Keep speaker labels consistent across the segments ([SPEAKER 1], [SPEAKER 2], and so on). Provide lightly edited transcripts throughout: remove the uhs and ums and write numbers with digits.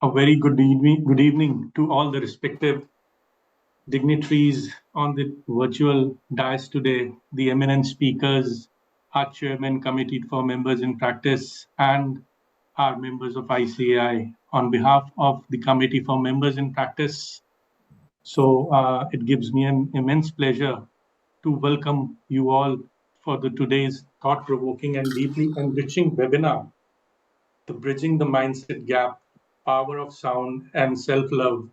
[SPEAKER 1] A very good evening to all the respective dignitaries on the virtual dais today, the eminent speakers, our chairman committee for members in practice, and our members of ICAI. On behalf of the committee for members in practice, it gives me an immense pleasure to welcome you all for the today's thought-provoking and deeply enriching webinar, the Bridging the Mindset Gap, Power of Sound and Self-Love,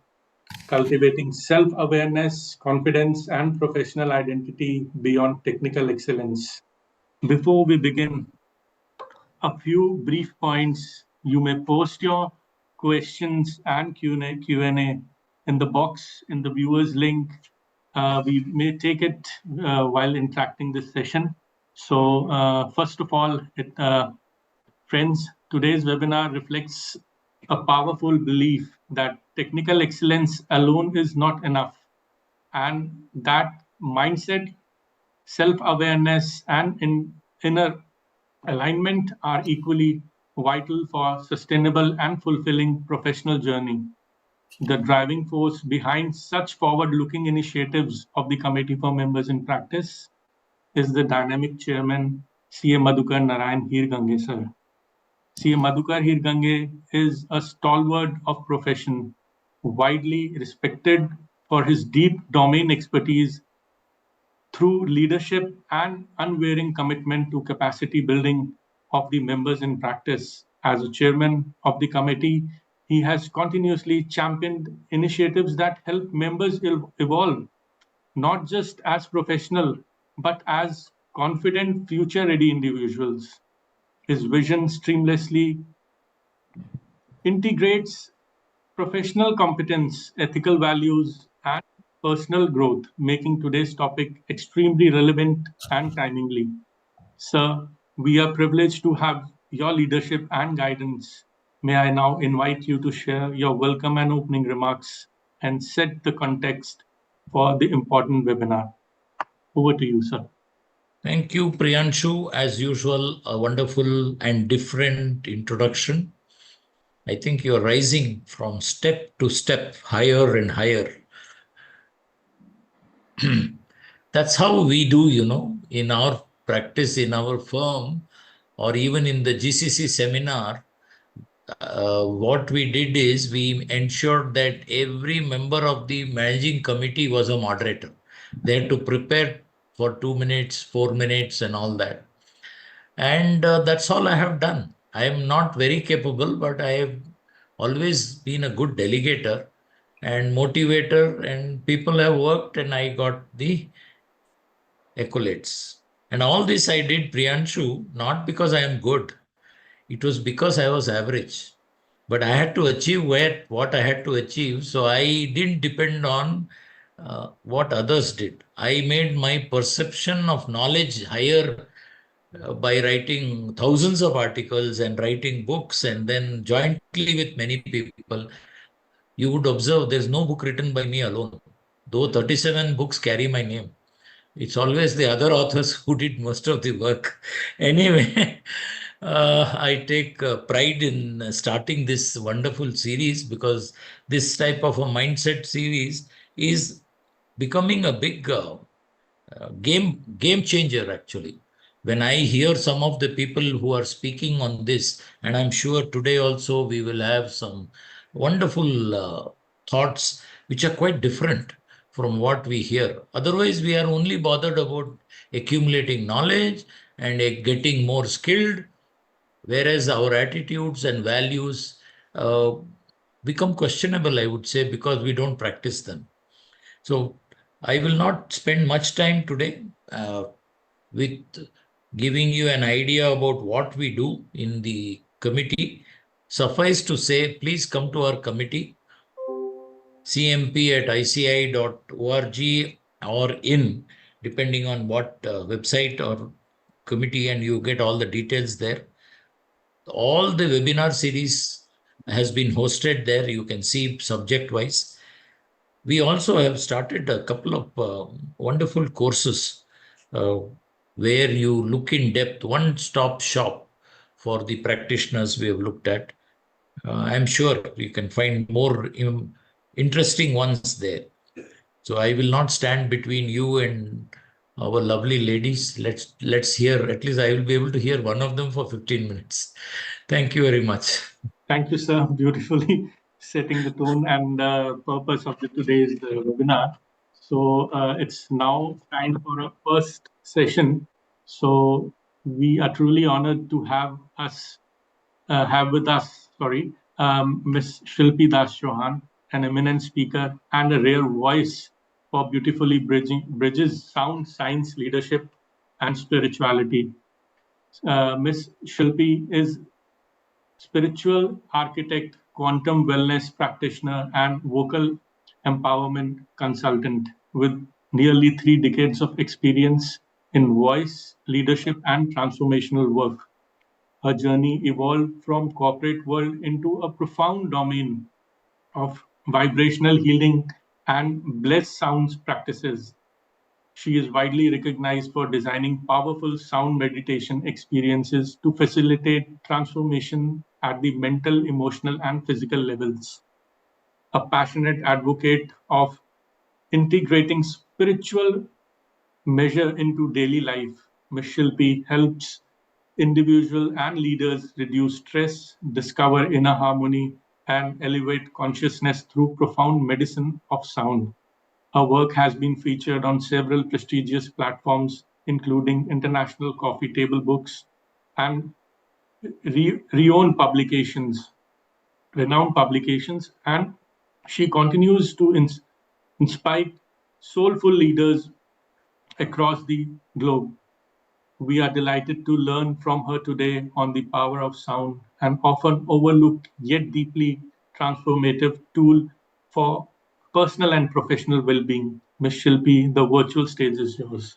[SPEAKER 1] Cultivating Self-Awareness, Confidence, and Professional Identity Beyond Technical Excellence. Before we begin, a few brief points. You may post your questions and Q&A in the box in the viewers link. We may take it while interacting this session. First of all, friends, today's webinar reflects a powerful belief that technical excellence alone is not enough, and that mindset, self-awareness, and inner alignment are equally vital for sustainable and fulfilling professional journey. The driving force behind such forward-looking initiatives of the Committee for Members in Practice is the dynamic chairman, C.A. Madhukar Narayan Hirgange, sir. C.A. Madhukar Hirgange is a stalwart of profession, widely respected for his deep domain expertise through leadership and unwavering commitment to capacity building of the members in practice. As a chairman of the committee, he has continuously championed initiatives that help members evolve, not just as professional, but as confident, future-ready individuals. His vision seamlessly integrates professional competence, ethical values, and personal growth, making today's topic extremely relevant and timely. Sir, we are privileged to have your leadership and guidance. May I now invite you to share your welcome and opening remarks and set the context for the important webinar. Over to you, sir.
[SPEAKER 2] Thank you, Priyanshu. As usual, a wonderful and different introduction. I think you're rising from step to step, higher and higher. That's how we do, in our practice, in our firm, or even in the GCC seminar. What we did is we ensured that every member of the managing committee was a moderator. They had to prepare for 2 minutes, 4 minutes, and all that. And that's all I have done. I am not very capable, but I have always been a good delegator and motivator, and people have worked, and I got the accolades. And all this I did, Priyanshu, not because I am good. It was because I was average. But I had to achieve what I had to achieve. So I didn't depend on what others did. I made my perception of knowledge higher by writing thousands of articles and writing books, and then jointly with many people. You would observe there's no book written by me alone, though 37 books carry my name. It's always the other authors who did most of the work. Anyway, I take pride in starting this wonderful series, because this type of a mindset series is becoming a big game changer, actually. When I hear some of the people who are speaking on this, and I'm sure today also we will have some wonderful thoughts which are quite different from what we hear. Otherwise, we are only bothered about accumulating knowledge and getting more skilled, whereas our attitudes and values uh, become questionable, I would say, because we don't practice them. So I will not spend much time today with giving you an idea about what we do in the committee. Suffice to say, please come to our committee, cmp@ici.org or in, depending on what website or committee, and you get all the details there. All the webinar series has been hosted there. You can see subject wise. We also have started a couple of wonderful courses where you look in depth, one-stop shop for the practitioners we have looked at. I'm sure you can find more interesting ones there. So I will not stand between you and our lovely ladies. Let's hear. At least I will be able to hear one of them for 15 minutes. Thank you very much.
[SPEAKER 1] Thank you, sir. Beautifully setting the tone and the purpose of today's webinar. So it's now time for a first session. So we are truly honored to have with us, Miss Shilpi Das Chauhan, an eminent speaker and a rare voice for beautifully bridges sound science leadership and spirituality. Miss Shilpi is spiritual architect, quantum wellness practitioner, and vocal empowerment consultant with nearly 3 decades of experience in voice, leadership, and transformational work. Her journey evolved from corporate world into a profound domain of vibrational healing and blessed sounds practices. She is widely recognized for designing powerful sound meditation experiences to facilitate transformation at the mental, emotional, and physical levels. A passionate advocate of integrating spiritual measure into daily life, Ms. Shilpi helps individuals and leaders reduce stress, discover inner harmony, and elevate consciousness through profound medicine of sound. Her work has been featured on several prestigious platforms, including international coffee table books and renowned publications, and she continues to inspire soulful leaders across the globe. We are delighted to learn from her today on the power of sound, an often overlooked yet deeply transformative tool for personal and professional well being. Ms. Shilpi, the virtual stage is yours.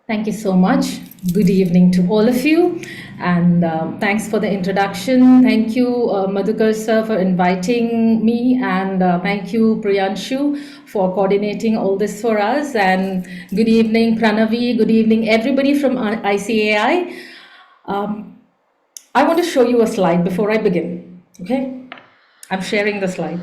[SPEAKER 3] Thank you so much. Good evening to all of you. And thanks for the introduction. Thank you, Madhukar sir, for inviting me. And thank you, Priyanshu, for coordinating all this for us. And good evening, Pranavi. Good evening, everybody from ICAI. I want to show you a slide before I begin. Okay? I'm sharing the slide.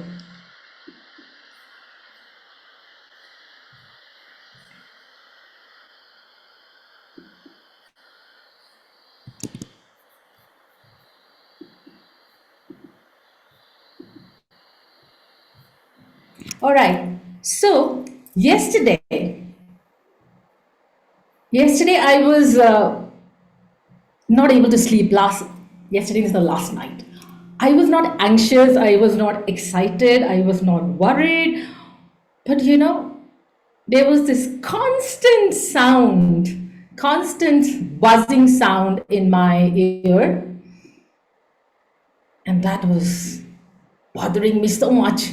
[SPEAKER 3] All right. So, yesterday I was not able to sleep. Yesterday is the last night. I was not anxious, I was not excited, I was not worried, but there was this constant buzzing sound in my ear, and that was bothering me so much.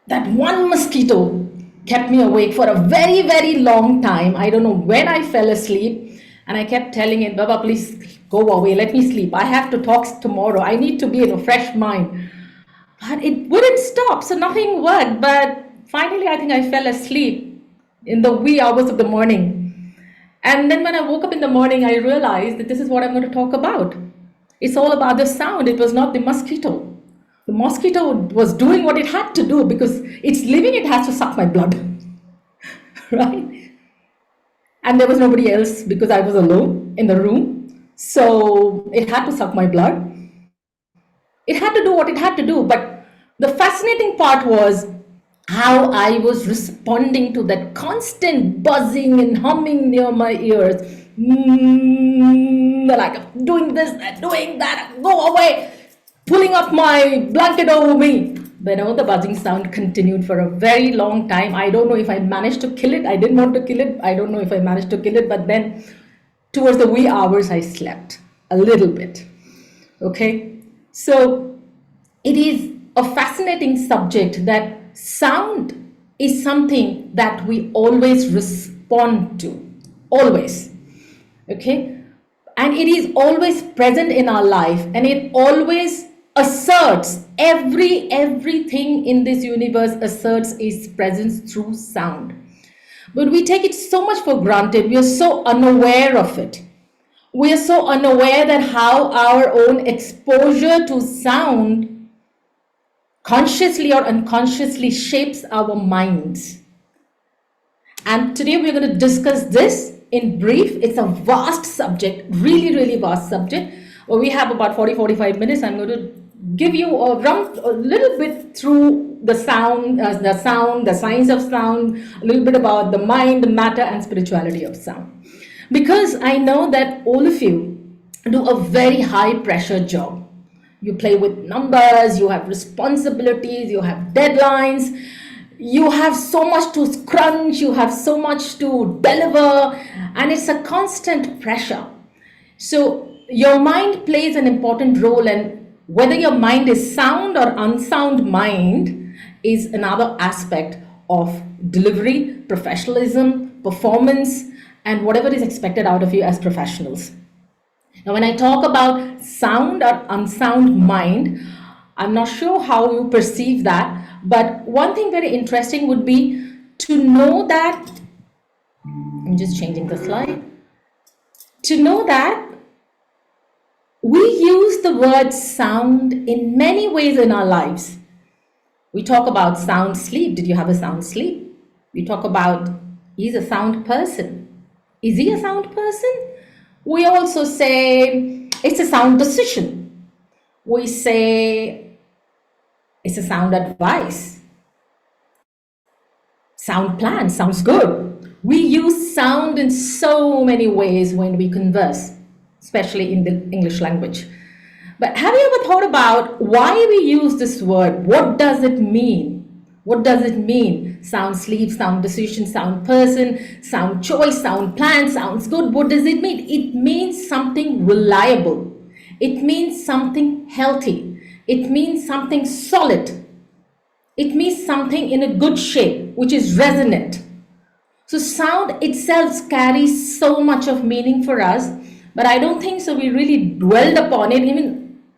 [SPEAKER 3] That one mosquito kept me awake for a very, very long time. I don't know when I fell asleep, and I kept telling it, Baba, please go away, let me sleep. I have to talk tomorrow. I need to be in a fresh mind. But it wouldn't stop, so nothing worked. But finally, I think I fell asleep in the wee hours of the morning. And then when I woke up in the morning, I realized that this is what I'm going to talk about. It's all about the sound. It was not the mosquito. The mosquito was doing what it had to do because it's living, it has to suck my blood. Right? And there was nobody else because I was alone in the room. So it had to suck my blood. It had to do what it had to do. But the fascinating part was how I was responding to that constant buzzing and humming near my ears. Like doing this and doing that, go away, pulling up my blanket over me. The buzzing sound continued for a very long time. I don't know if I managed to kill it. I didn't want to kill it. I don't know if I managed to kill it, but then towards the wee hours, I slept a little bit. Okay, so it is a fascinating subject that sound is something that we always respond to, always. Okay, and it is always present in our life, and it always asserts everything in this universe asserts its presence through sound. But we take it so much for granted, we are so unaware of it. we are so unaware that how our own exposure to sound consciously or unconsciously shapes our minds. And today we're going to discuss this in brief. It's a vast subject, really, really vast subject. Well, we have about 40-45 minutes. I'm going to give you a little bit through the sound, the science of sound, a little bit about the mind, the matter, and spirituality of sound. Because I know that all of you do a very high pressure job. You play with numbers, you have responsibilities, you have deadlines, you have so much to scrunch, you have so much to deliver, and it's a constant pressure. So your mind plays an important role, and whether your mind is sound or unsound mind is another aspect of delivery, professionalism, performance, and whatever is expected out of you as professionals. Now, when I talk about sound or unsound mind, I'm not sure how you perceive that, but one thing very interesting would be to know that, I'm just changing the slide, to know that we use the word sound in many ways in our lives. We talk about sound sleep. Did you have a sound sleep? We talk about he's a sound person. Is he a sound person? We also say it's a sound decision. We say it's a sound advice. Sound plan sounds good. We use sound in so many ways when we converse, especially in the English language. But have you ever thought about why we use this word? What does it mean? What does it mean? Sound sleep, sound decision, sound person, sound choice, sound plan, sounds good. What does it mean? It means something reliable. It means something healthy. It means something solid. It means something in a good shape, which is resonant. So sound itself carries so much of meaning for us, but I don't think so we really dwelled upon it.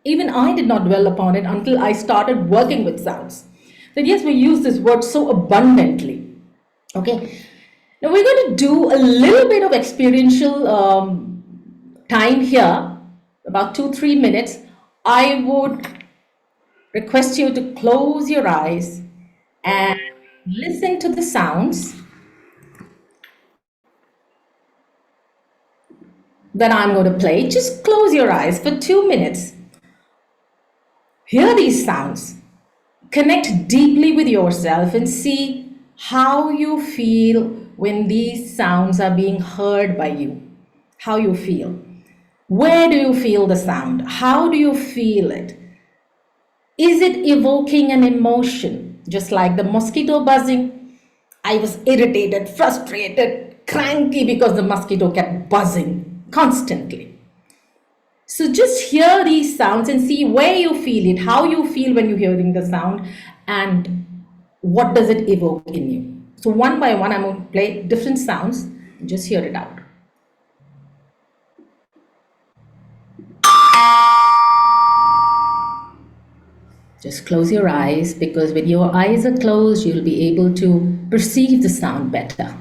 [SPEAKER 3] Even I did not dwell upon it until I started working with sounds. That yes, we use this word so abundantly. Okay. Now we're going to do a little bit of experiential time here, about 2-3 minutes. I would request you to close your eyes and listen to the sounds that I'm going to play. Just close your eyes for 2 minutes. Hear these sounds. Connect deeply with yourself and see how you feel when these sounds are being heard by you. How you feel. Where do you feel the sound? How do you feel it? Is it evoking an emotion? Just like the mosquito buzzing, I was irritated, frustrated, cranky because the mosquito kept buzzing constantly. So just hear these sounds and see where you feel it, how you feel when you're hearing the sound, and what does it evoke in you. So one by one, I'm going to play different sounds and just hear it out. Just close your eyes, because when your eyes are closed, you'll be able to perceive the sound better.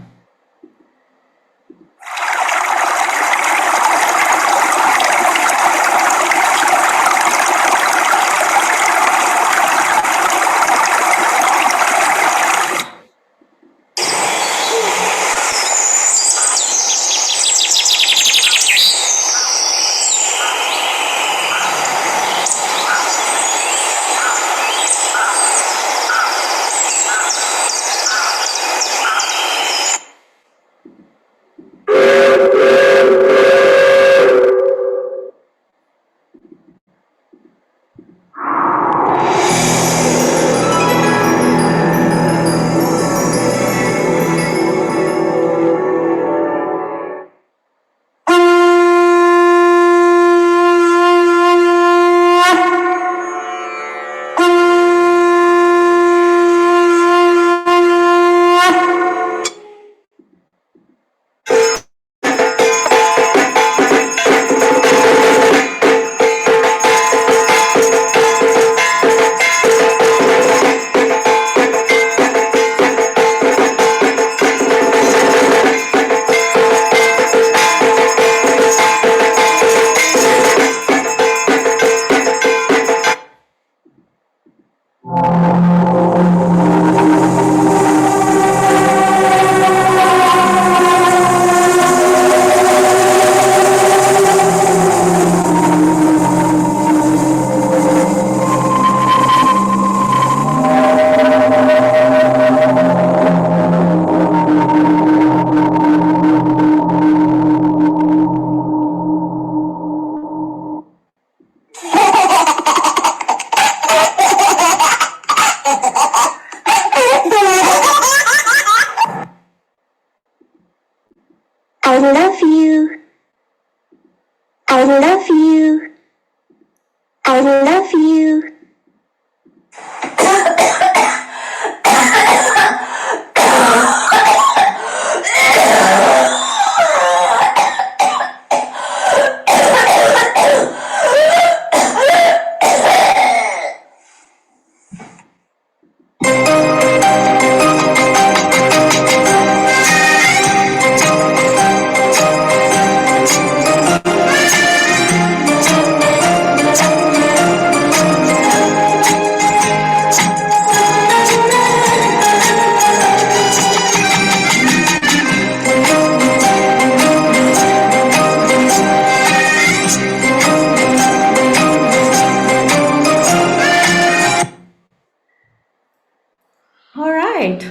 [SPEAKER 3] All right.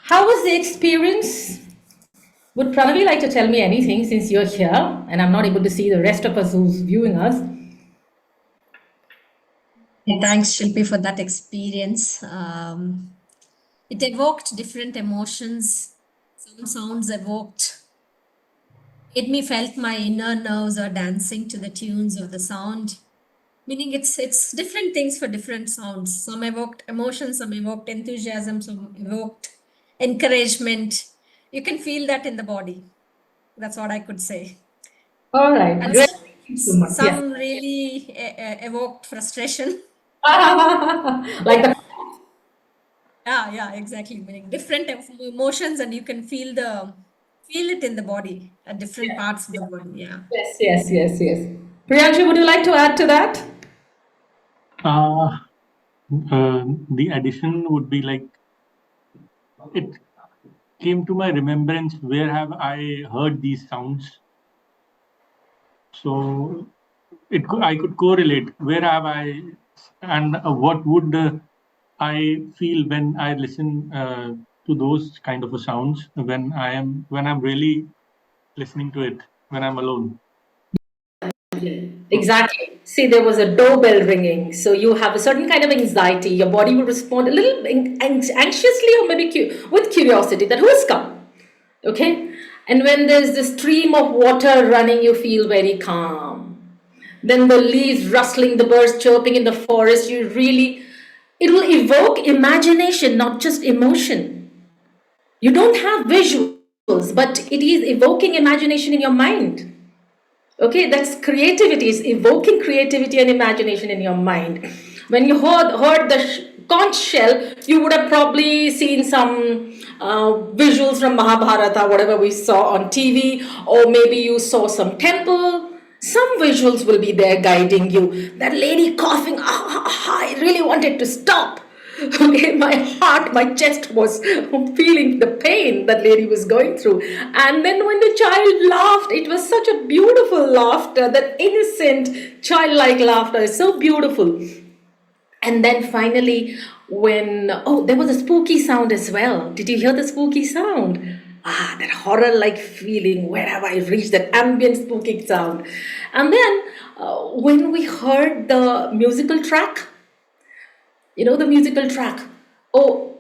[SPEAKER 3] How was the experience? Would Pranavi like to tell me anything since you're here and I'm not able to see the rest of us who's viewing us?
[SPEAKER 4] Thanks, Shilpi, for that experience. It evoked different emotions. Some sounds evoked, made me felt my inner nerves are dancing to the tunes of the sound. Meaning it's different things for different sounds. Some evoked emotion, some evoked enthusiasm, some evoked encouragement. You can feel that in the body. That's what I could say.
[SPEAKER 3] All right,
[SPEAKER 4] And
[SPEAKER 3] great. Thank you so much. Yes.
[SPEAKER 4] some really evoked frustration.
[SPEAKER 3] Like the
[SPEAKER 4] Yeah, exactly. Meaning different emotions, and you can feel it in the body at different parts of the body. Yeah.
[SPEAKER 3] yes. Priyanshu, would you like to add to that?
[SPEAKER 1] Uh, the addition would be like it came to my remembrance where have I heard these sounds. So I could correlate where have I and what would I feel when I listen to those kind of sounds when I'm really listening to it when I'm alone.
[SPEAKER 3] Exactly. See, there was a doorbell ringing, so you have a certain kind of anxiety. Your body will respond a little anxiously or maybe with curiosity that who has come. Okay? And when there's this stream of water running, you feel very calm. Then the leaves rustling, the birds chirping in the forest, it will evoke imagination, not just emotion. You don't have visuals, but it is evoking imagination in your mind. Okay, that's creativity, is evoking creativity and imagination in your mind. When you heard the conch shell, you would have probably seen some visuals from Mahabharata, whatever we saw on TV, or maybe you saw some temple. Some visuals will be there guiding you. That lady coughing, I really wanted to stop. Okay, my heart, my chest was feeling the pain that lady was going through. And then when the child laughed, it was such a beautiful laughter. That innocent childlike laughter is so beautiful. And then finally, there was a spooky sound as well. Did you hear the spooky sound? That horror like feeling. Where have I reached? That ambient spooky sound. And then when we heard the musical track, the musical track. Oh,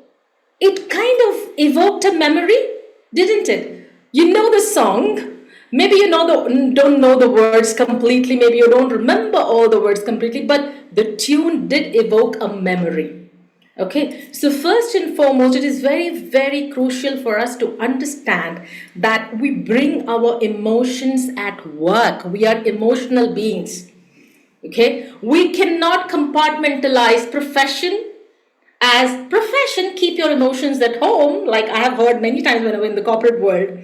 [SPEAKER 3] it kind of evoked a memory, didn't it? You know the song. Maybe don't know the words completely. Maybe you don't remember all the words completely, but the tune did evoke a memory. Okay, so first and foremost, it is very, very crucial for us to understand that we bring our emotions at work. We are emotional beings. Okay, we cannot compartmentalize profession. Keep your emotions at home. Like I have heard many times when I'm in the corporate world,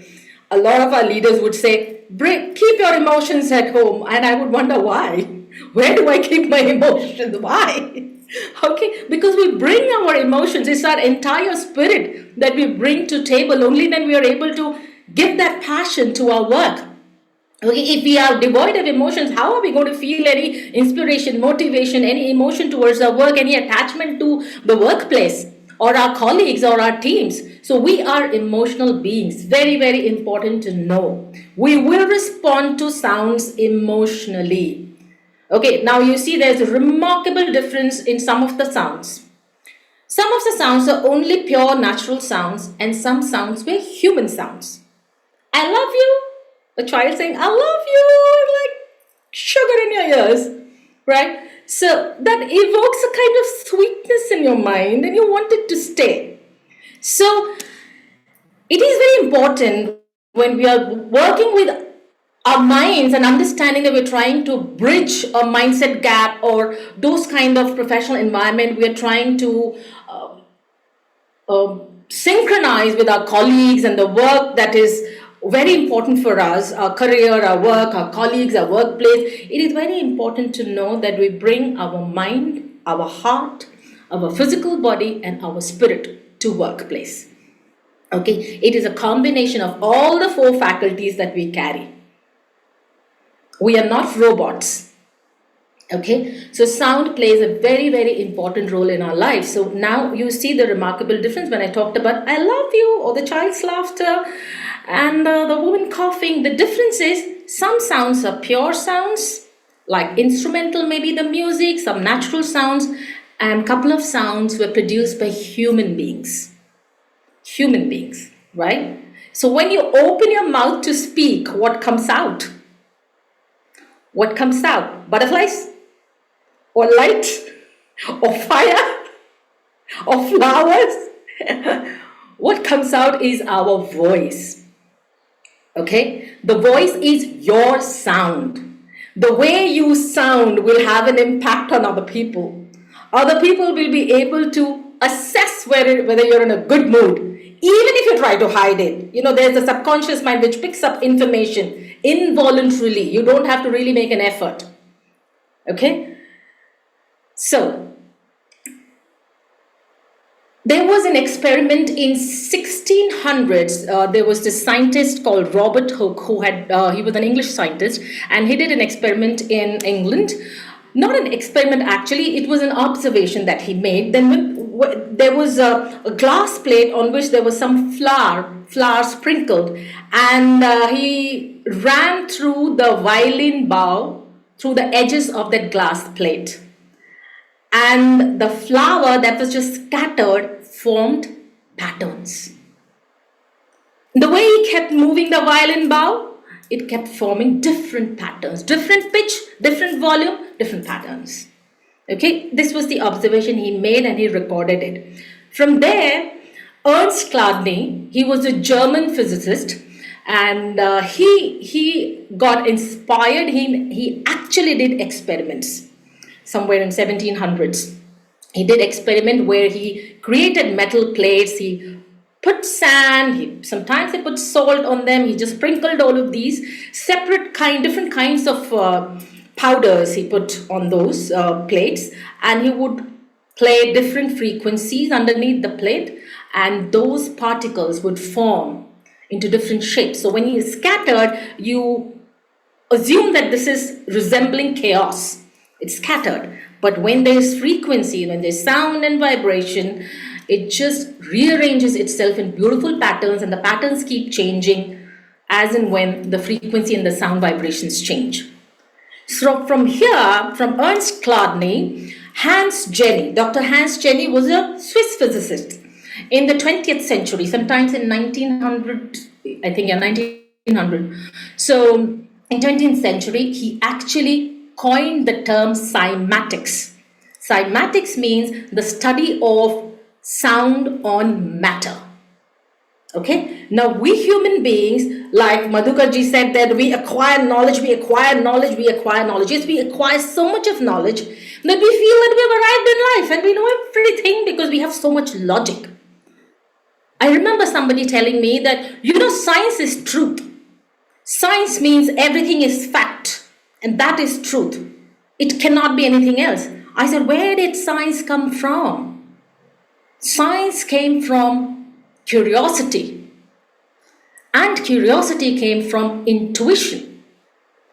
[SPEAKER 3] a lot of our leaders would say, keep your emotions at home. And I would wonder why. Where do I keep my emotions? Why? Okay, because we bring our emotions. It's our entire spirit that we bring to table. Only then we are able to give that passion to our work. Okay, if we are devoid of emotions, how are we going to feel any inspiration, motivation, any emotion towards our work, any attachment to the workplace or our colleagues or our teams? So we are emotional beings. Very, very important to know. We will respond to sounds emotionally. Okay, now you see there's a remarkable difference in some of the sounds. Some of the sounds are only pure natural sounds, and some sounds were human sounds. I love you. A child saying, I love you, like sugar in your ears, right? So that evokes a kind of sweetness in your mind and you want it to stay. So it is very important when we are working with our minds and understanding that we're trying to bridge a mindset gap or those kind of professional environment, we are trying to synchronize with our colleagues and the work that is very important for us, our career, our work, our colleagues, our workplace. It is very important to know that we bring our mind, our heart, our physical body, and our spirit to workplace. Okay, it is a combination of all the four faculties that we carry. We are not robots. Okay, so sound plays a very, very important role in our life. So now you see the remarkable difference when I talked about I love you or the child's laughter and the woman coughing. The difference is some sounds are pure sounds, like instrumental, maybe the music, some natural sounds, and a couple of sounds were produced by human beings. Human beings, right? So when you open your mouth to speak, what comes out? What comes out? Butterflies? Or light? Or fire? Or flowers? What comes out is our voice. Okay? The voice is your sound. The way you sound will have an impact on other people. Other people will be able to assess whether you're in a good mood, even if you try to hide it. You know, there's a subconscious mind which picks up information involuntarily. You don't have to really make an effort. Okay? So, there was an experiment in 1600s. There was this scientist called Robert Hooke who he was an English scientist, and he did an experiment in England. Not an experiment actually, it was an observation that he made. Then there was a glass plate on which there was some flour sprinkled, and he ran through the violin bow through the edges of that glass plate. And the flour that was just scattered formed patterns. The way he kept moving the violin bow, it kept forming different patterns, different pitch, different volume, different patterns. Okay, this was the observation he made and he recorded it. From there, Ernst Chladni, he was a German physicist, and he got inspired. He actually did experiments somewhere in 1700s. He did experiment where he created metal plates. He put sand. Sometimes he put salt on them. He just sprinkled all of these different kinds of powders he put on those plates, and he would play different frequencies underneath the plate, and those particles would form into different shapes. So when he is scattered, you assume that this is resembling chaos. It's scattered. But when there's frequency, when there's sound and vibration, it just rearranges itself in beautiful patterns, and the patterns keep changing as and when the frequency and the sound vibrations change. So from here, from Ernst Chladni, Dr. Hans Jenny was a Swiss physicist in the 20th century, sometimes in 1900, I think, yeah, 1900. So in 20th century, he actually coined the term cymatics. Cymatics means the study of sound on matter. Okay, now we human beings, like Madhukarji said, that we acquire knowledge. Yes, we acquire so much of knowledge that we feel that we've arrived in life and we know everything because we have so much logic. I remember somebody telling me that, science is truth. Science means everything is fact, and that is truth. It cannot be anything else. I said, where did science come from? Science came from curiosity. And curiosity came from intuition.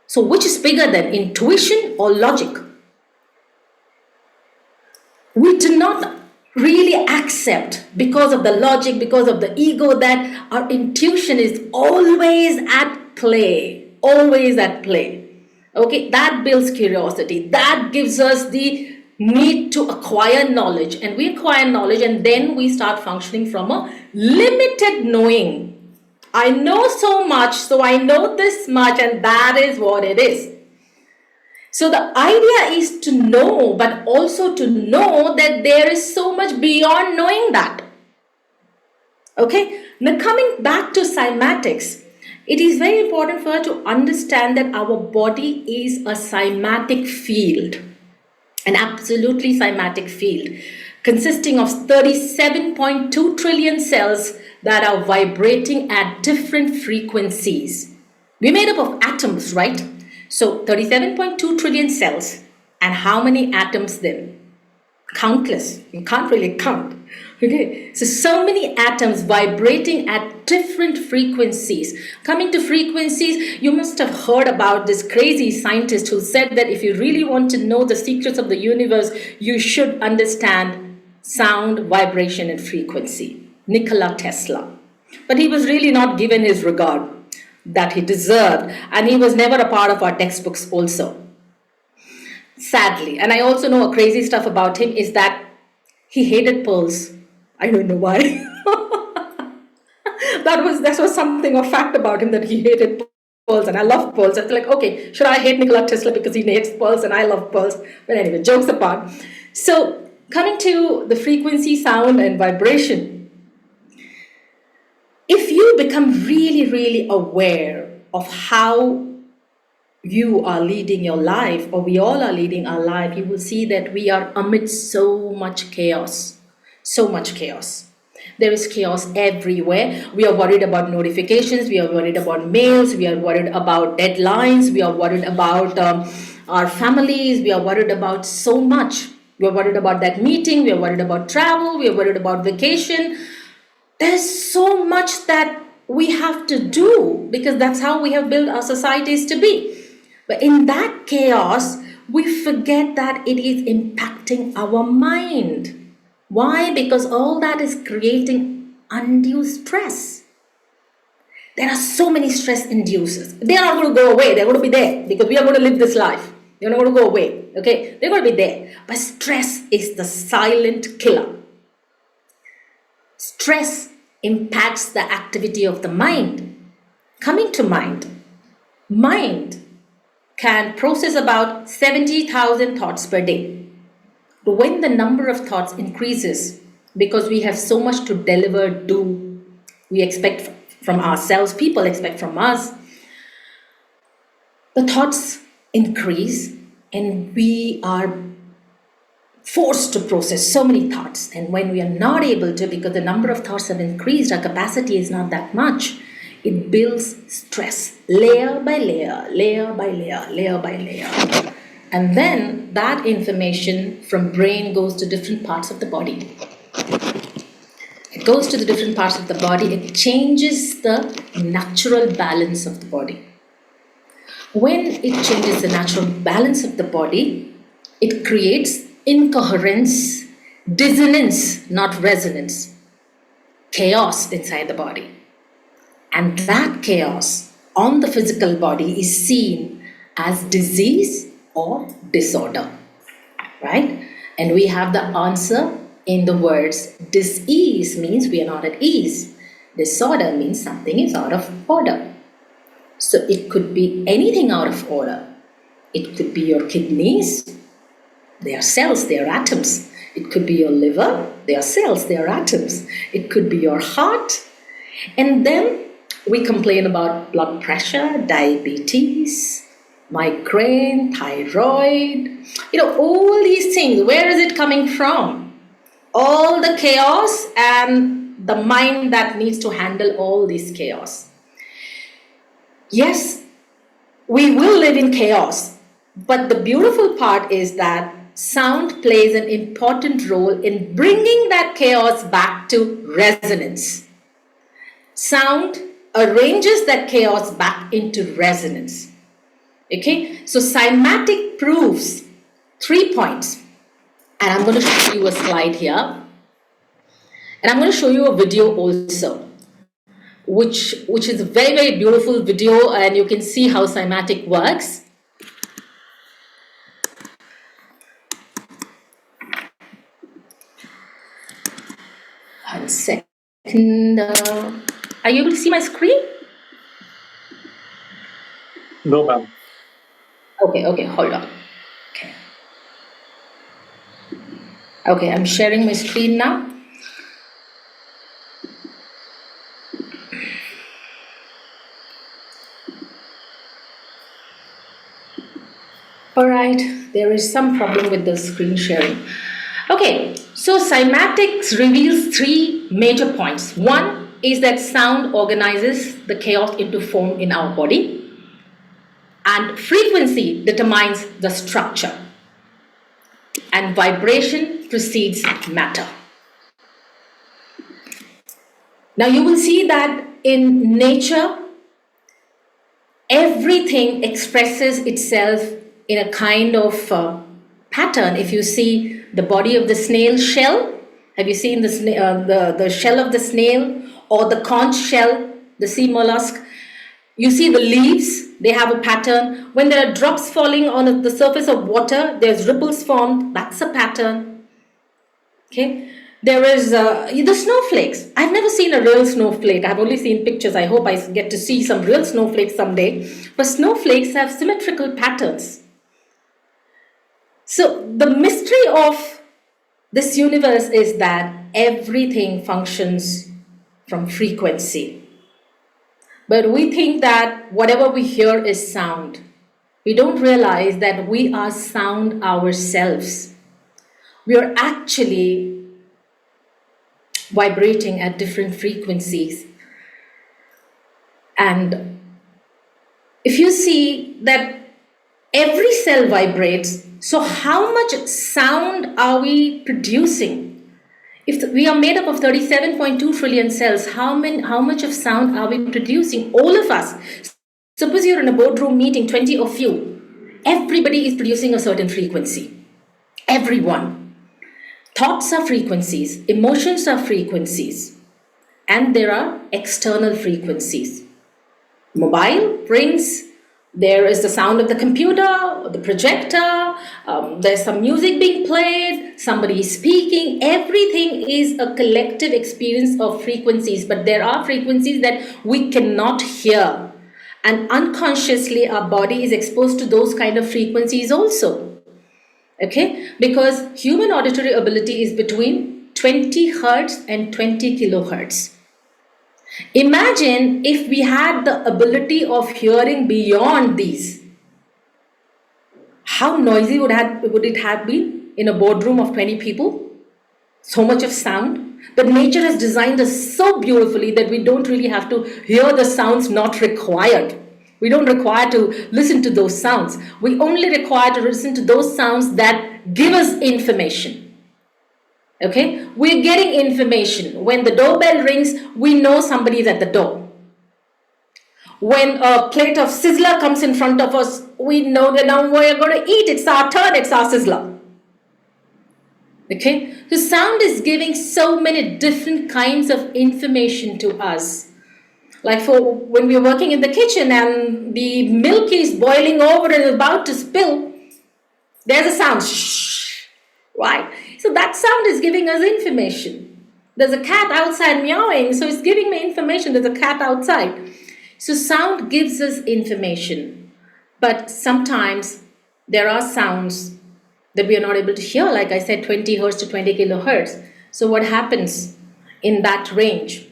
[SPEAKER 3] So which is bigger than intuition or logic? We do not really accept, because of the logic, because of the ego, that our intuition is always at play. Always at play. Okay, that builds curiosity. That gives us the need to acquire knowledge. And we acquire knowledge, and then we start functioning from a limited knowing. I know so much, so I know this much, and that is what it is. So the idea is to know, but also to know that there is so much beyond knowing that. Okay, now coming back to cymatics, it is very important for us to understand that our body is a cymatic field, an absolutely cymatic field, consisting of 37.2 trillion cells that are vibrating at different frequencies. We're made up of atoms, right? So 37.2 trillion cells, and how many atoms then? Countless. You can't really count. Okay, so many atoms vibrating at at different frequencies. Coming to frequencies, you must have heard about this crazy scientist who said that if you really want to know the secrets of the universe, you should understand sound, vibration, and frequency. Nikola Tesla. But he was really not given his regard that he deserved, and he was never a part of our textbooks also, sadly. And I also know a crazy stuff about him is that he hated pearls. I don't know why. that was something of fact about him, that he hated pearls, and I love pearls. I was like, okay, should I hate Nikola Tesla because he hates pearls and I love pearls? But anyway, jokes apart. So coming to the frequency, sound, and vibration, if you become really, really aware of how you are leading your life, or we all are leading our life, you will see that we are amidst so much chaos. So much chaos. There is chaos everywhere. We are worried about notifications, we are worried about mails, we are worried about deadlines, we are worried about our families, we are worried about so much. We are worried about that meeting, we are worried about travel, we are worried about vacation. There's so much that we have to do because that's how we have built our societies to be. But in that chaos, we forget that it is impacting our mind. Why? Because all that is creating undue stress. There are so many stress inducers. They are not going to go away. They're going to be there because we are going to live this life. They're not going to go away. Okay? They're going to be there. But stress is the silent killer. Stress impacts the activity of the mind. Coming to mind can process about 70,000 thoughts per day. But when the number of thoughts increases, because we have so much to deliver, do, we expect from ourselves, people expect from us, the thoughts increase and we are forced to process so many thoughts. And when we are not able to, because the number of thoughts have increased, our capacity is not that much, it builds stress, layer by layer, layer by layer, layer by layer. And then that information from brain goes to different parts of the body. It goes to the different parts of the body. It changes the natural balance of the body. When it changes the natural balance of the body, it creates incoherence, dissonance, not resonance, chaos inside the body. And that chaos on the physical body is seen as disease or disorder, right? And we have the answer in the words dis-ease means we are not at ease. Disorder means something is out of order. So it could be anything out of order. It could be your kidneys, they are cells, they are atoms. It could be your liver, they are cells, they are atoms. It could be your heart. And then we complain about blood pressure, diabetes, migraine, thyroid, all these things. Where is it coming from? All the chaos and the mind that needs to handle all this chaos. Yes, we will live in chaos, but the beautiful part is that sound plays an important role in bringing that chaos back to resonance. Sound arranges that chaos back into resonance. Okay, so cymatic proves 3 points. And I'm going to show you a slide here. And I'm going to show you a video also, which is a very, very beautiful video, and you can see how cymatic works. One second. Are you able to see my screen?
[SPEAKER 1] No, ma'am.
[SPEAKER 3] Okay, hold on. Okay, I'm sharing my screen now. All right, there is some problem with the screen sharing. Okay, so cymatics reveals 3 major points. One is that sound organizes the chaos into form in our body, and frequency determines the structure, and vibration precedes matter. Now you will see that in nature, everything expresses itself in a kind of pattern. If you see the body of the snail shell, have you seen the shell of the snail, or the conch shell, the sea mollusk? You see the leaves, they have a pattern. When there are drops falling on the surface of water, there's ripples formed, that's a pattern. Okay, there is the snowflakes. I've never seen a real snowflake. I've only seen pictures. I hope I get to see some real snowflakes someday. But snowflakes have symmetrical patterns. So the mystery of this universe is that everything functions from frequency. But we think that whatever we hear is sound. We don't realize that we are sound ourselves. We are actually vibrating at different frequencies. And if you see that every cell vibrates, so how much sound are we producing? If we are made up of 37.2 trillion cells, how much of sound are we producing? All of us. Suppose you're in a boardroom meeting, 20 of you. Everybody is producing a certain frequency. Everyone. Thoughts are frequencies, emotions are frequencies, and there are external frequencies. Mobile rings, there is the sound of the computer, the projector, there's some music being played, somebody is speaking. Everything is a collective experience of frequencies, but there are frequencies that we cannot hear. And unconsciously, our body is exposed to those kind of frequencies also. Okay, because human auditory ability is between 20 hertz and 20 kilohertz. Imagine if we had the ability of hearing beyond these. How noisy would it have been in a boardroom of 20 people? So much of sound. But nature has designed us so beautifully that we don't really have to hear the sounds not required. We don't require to listen to those sounds. We only require to listen to those sounds that give us information. Okay? We're getting information. When the doorbell rings, we know somebody is at the door. When a plate of sizzler comes in front of us, we know that now we're going to eat. It's our turn, it's our sizzler. Okay? So sound is giving so many different kinds of information to us. Like for when we're working in the kitchen and the milk is boiling over and is about to spill, there's a sound, shh, right? So that sound is giving us information. There's a cat outside meowing, so it's giving me information. There's a cat outside. So sound gives us information. But sometimes there are sounds that we are not able to hear. Like I said, 20 hertz to 20 kilohertz. So what happens in that range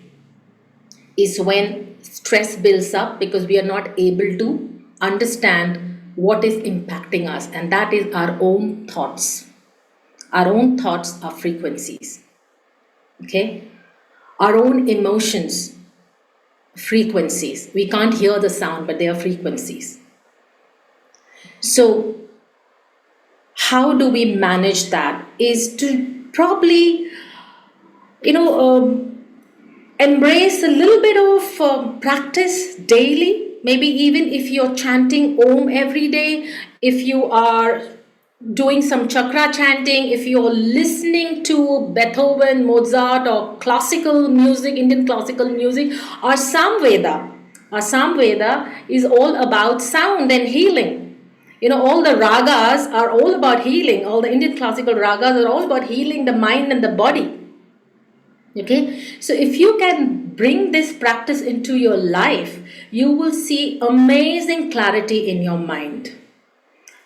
[SPEAKER 3] is when stress builds up because we are not able to understand what is impacting us, and that is our own thoughts. Our own thoughts are frequencies. Okay? Our own emotions, frequencies. We can't hear the sound, but they are frequencies. So how do we manage that is to probably, embrace a little bit of practice daily. Maybe even if you're chanting Om every day, if you are doing some chakra chanting, if you're listening to Beethoven, Mozart, or classical music, Indian classical music, or Samveda. Our Samveda is all about sound and healing. All the ragas are all about healing. All the Indian classical ragas are all about healing the mind and the body. Okay, so if you can bring this practice into your life, you will see amazing clarity in your mind.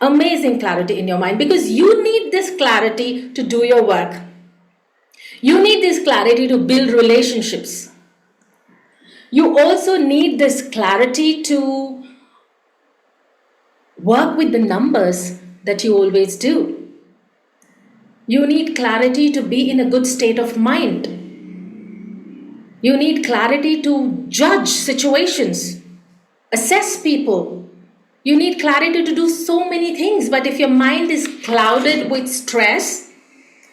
[SPEAKER 3] Amazing clarity in your mind, because you need this clarity to do your work. You need this clarity to build relationships. You also need this clarity to work with the numbers that you always do. You need clarity to be in a good state of mind. You need clarity to judge situations, assess people. You need clarity to do so many things. But if your mind is clouded with stress,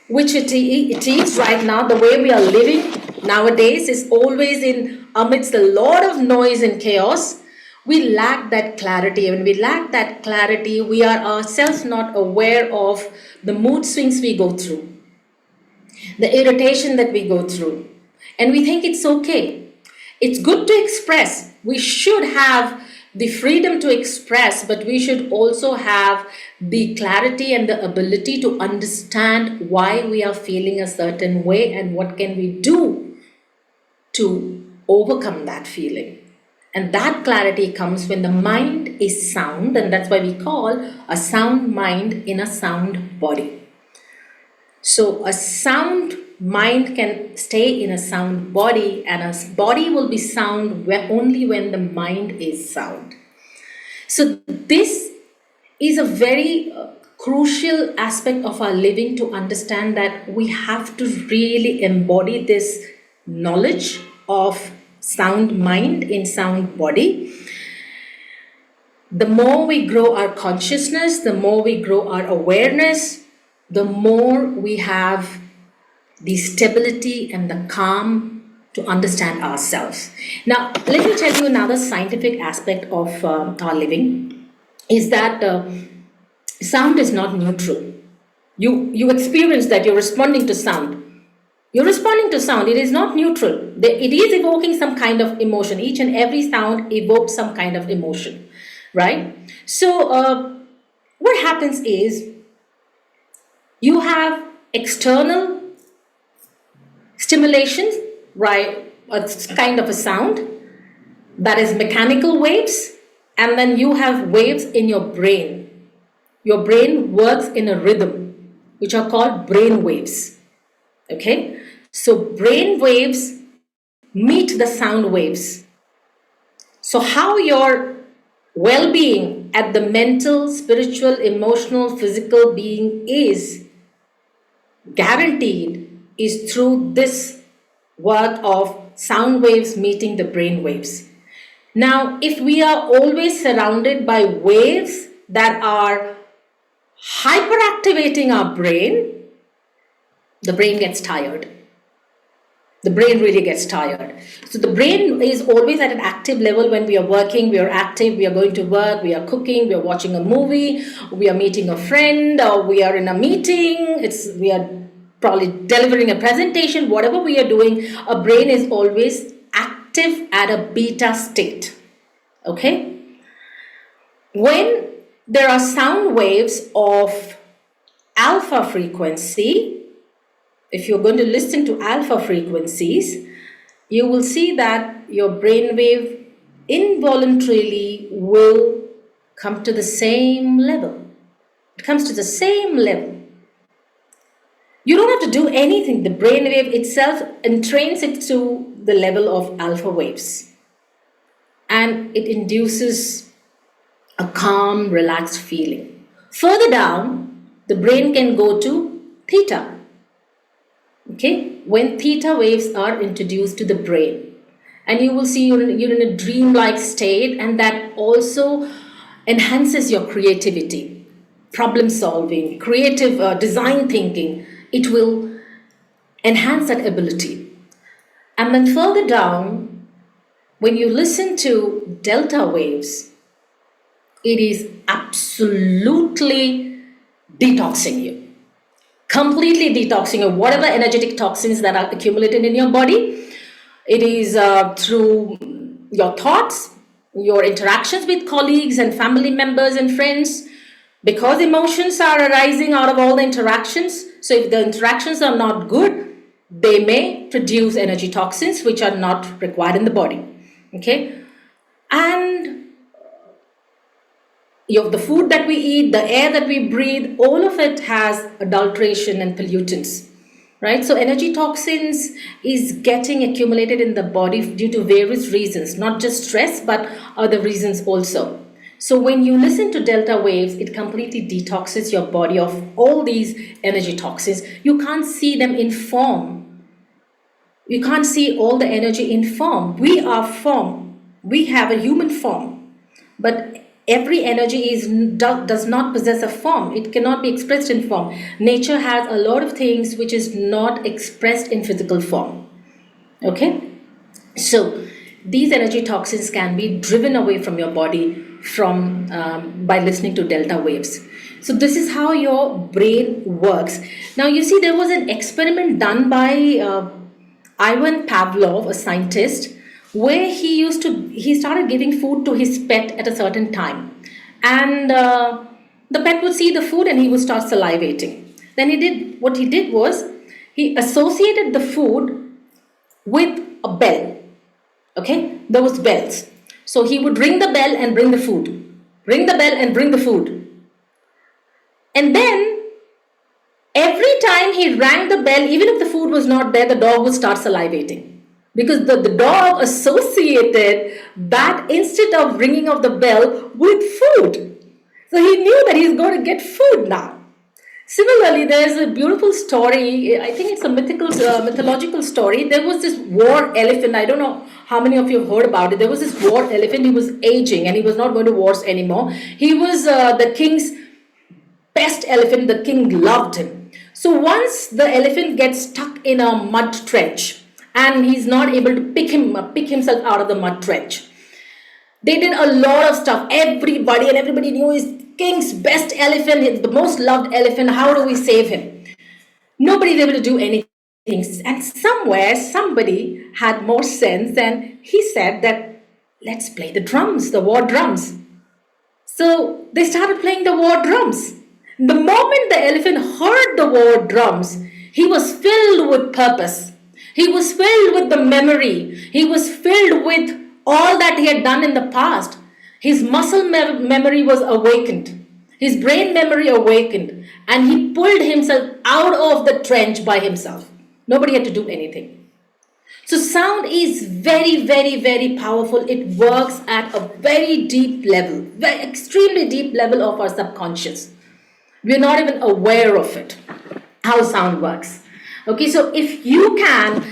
[SPEAKER 3] which it is right now. The way we are living nowadays is always in amidst a lot of noise and chaos. We lack that clarity. When we lack that clarity, we are ourselves not aware of the mood swings we go through, the irritation that we go through, and we think it's okay. It's good to express. We should have the freedom to express, but we should also have the clarity and the ability to understand why we are feeling a certain way and what can we do to overcome that feeling. And that clarity comes when the mind is sound, and that's why we call a sound mind in a sound body. So a sound mind can stay in a sound body, and a body will be sound only when the mind is sound. So this is a very crucial aspect of our living, to understand that we have to really embody this knowledge of sound mind in sound body. The more we grow our consciousness, the more we grow our awareness, the more we have the stability and the calm to understand ourselves. Now, let me tell you another scientific aspect of our living is that sound is not neutral. You experience that you're responding to sound. You're responding to sound. It is not neutral. It is evoking some kind of emotion. Each and every sound evokes some kind of emotion, right? So what happens is you have external stimulations, right? It's kind of a sound that is mechanical waves, and then you have waves in your brain. Your brain works in a rhythm, which are called brain waves. Okay? So brain waves meet the sound waves. So how your well-being at the mental, spiritual, emotional, physical being is guaranteed is through this work of sound waves meeting the brain waves. Now, if we are always surrounded by waves that are hyperactivating our brain, the brain gets tired. The brain really gets tired. So the brain is always at an active level when we are working, we are active, we are going to work, we are cooking, we are watching a movie, we are meeting a friend, or we are in a meeting, we are probably delivering a presentation, whatever we are doing, our brain is always active at a beta state. Okay? When there are sound waves of alpha frequency, if you're going to listen to alpha frequencies, you will see that your brainwave involuntarily will come to the same level. It comes to the same level. You don't have to do anything. The brainwave itself entrains it to the level of alpha waves. And it induces a calm, relaxed feeling. Further down, the brain can go to theta. Okay, when theta waves are introduced to the brain, and you will see you're in a dreamlike state, and that also enhances your creativity, problem solving, creative design thinking. It will enhance that ability. And then further down, when you listen to delta waves, it is absolutely detoxing you. Completely detoxing of whatever energetic toxins that are accumulated in your body. It is through your thoughts, your interactions with colleagues and family members and friends, because emotions are arising out of all the interactions. So if the interactions are not good, they may produce energy toxins which are not required in the body. Okay? And the food that we eat, the air that we breathe, all of it has adulteration and pollutants, right? So energy toxins is getting accumulated in the body due to various reasons, not just stress, but other reasons also. So when you listen to delta waves, it completely detoxes your body of all these energy toxins. You can't see them in form. You can't see all the energy in form. We are form. We have a human form. But every energy does not possess a form. It cannot be expressed in form. Nature has a lot of things which is not expressed in physical form. Okay, so these energy toxins can be driven away from your body from by listening to delta waves. So this is how your brain works. Now you see, there was an experiment done by Ivan Pavlov, a scientist, where he started giving food to his pet at a certain time, and the pet would see the food and he would start salivating. Then what he did was he associated the food with a bell. Okay, there was bells. So he would ring the bell and bring the food. Ring the bell and bring the food. And then every time he rang the bell, even if the food was not there, the dog would start salivating. Because the dog associated that instant of ringing of the bell with food. So he knew that he's going to get food now. Similarly, there's a beautiful story. I think it's a mythological story. There was this war elephant. I don't know how many of you have heard about it. There was this war elephant. He was aging and he was not going to wars anymore. He was the king's best elephant. The king loved him. So once the elephant gets stuck in a mud trench and he's not able to pick himself out of the mud trench, they did a lot of stuff. Everybody knew he's king's best elephant, he's the most loved elephant. How do we save him? Nobody's able to do anything. And somewhere somebody had more sense and he said that let's play the drums, the war drums. So they started playing the war drums. The moment the elephant heard the war drums, he was filled with purpose. He was filled with the memory. He was filled with all that he had done in the past. His muscle memory was awakened. His brain memory awakened. And he pulled himself out of the trench by himself. Nobody had to do anything. So sound is very, very, very powerful. It works at a very deep level, very extremely deep level of our subconscious. We're not even aware of it, how sound works. Okay, so if you can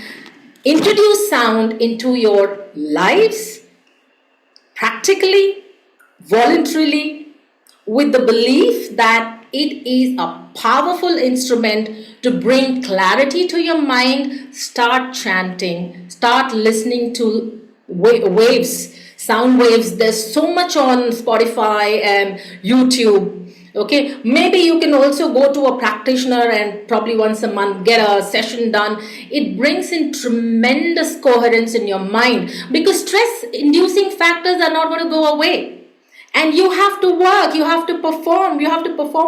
[SPEAKER 3] introduce sound into your lives, practically, voluntarily, with the belief that it is a powerful instrument to bring clarity to your mind, start chanting, start listening to waves, sound waves. There's so much on Spotify and YouTube. Okay, maybe you can also go to a practitioner and probably once a month get a session done. It brings in tremendous coherence in your mind because stress inducing factors are not going to go away. And you have to work, you have to perform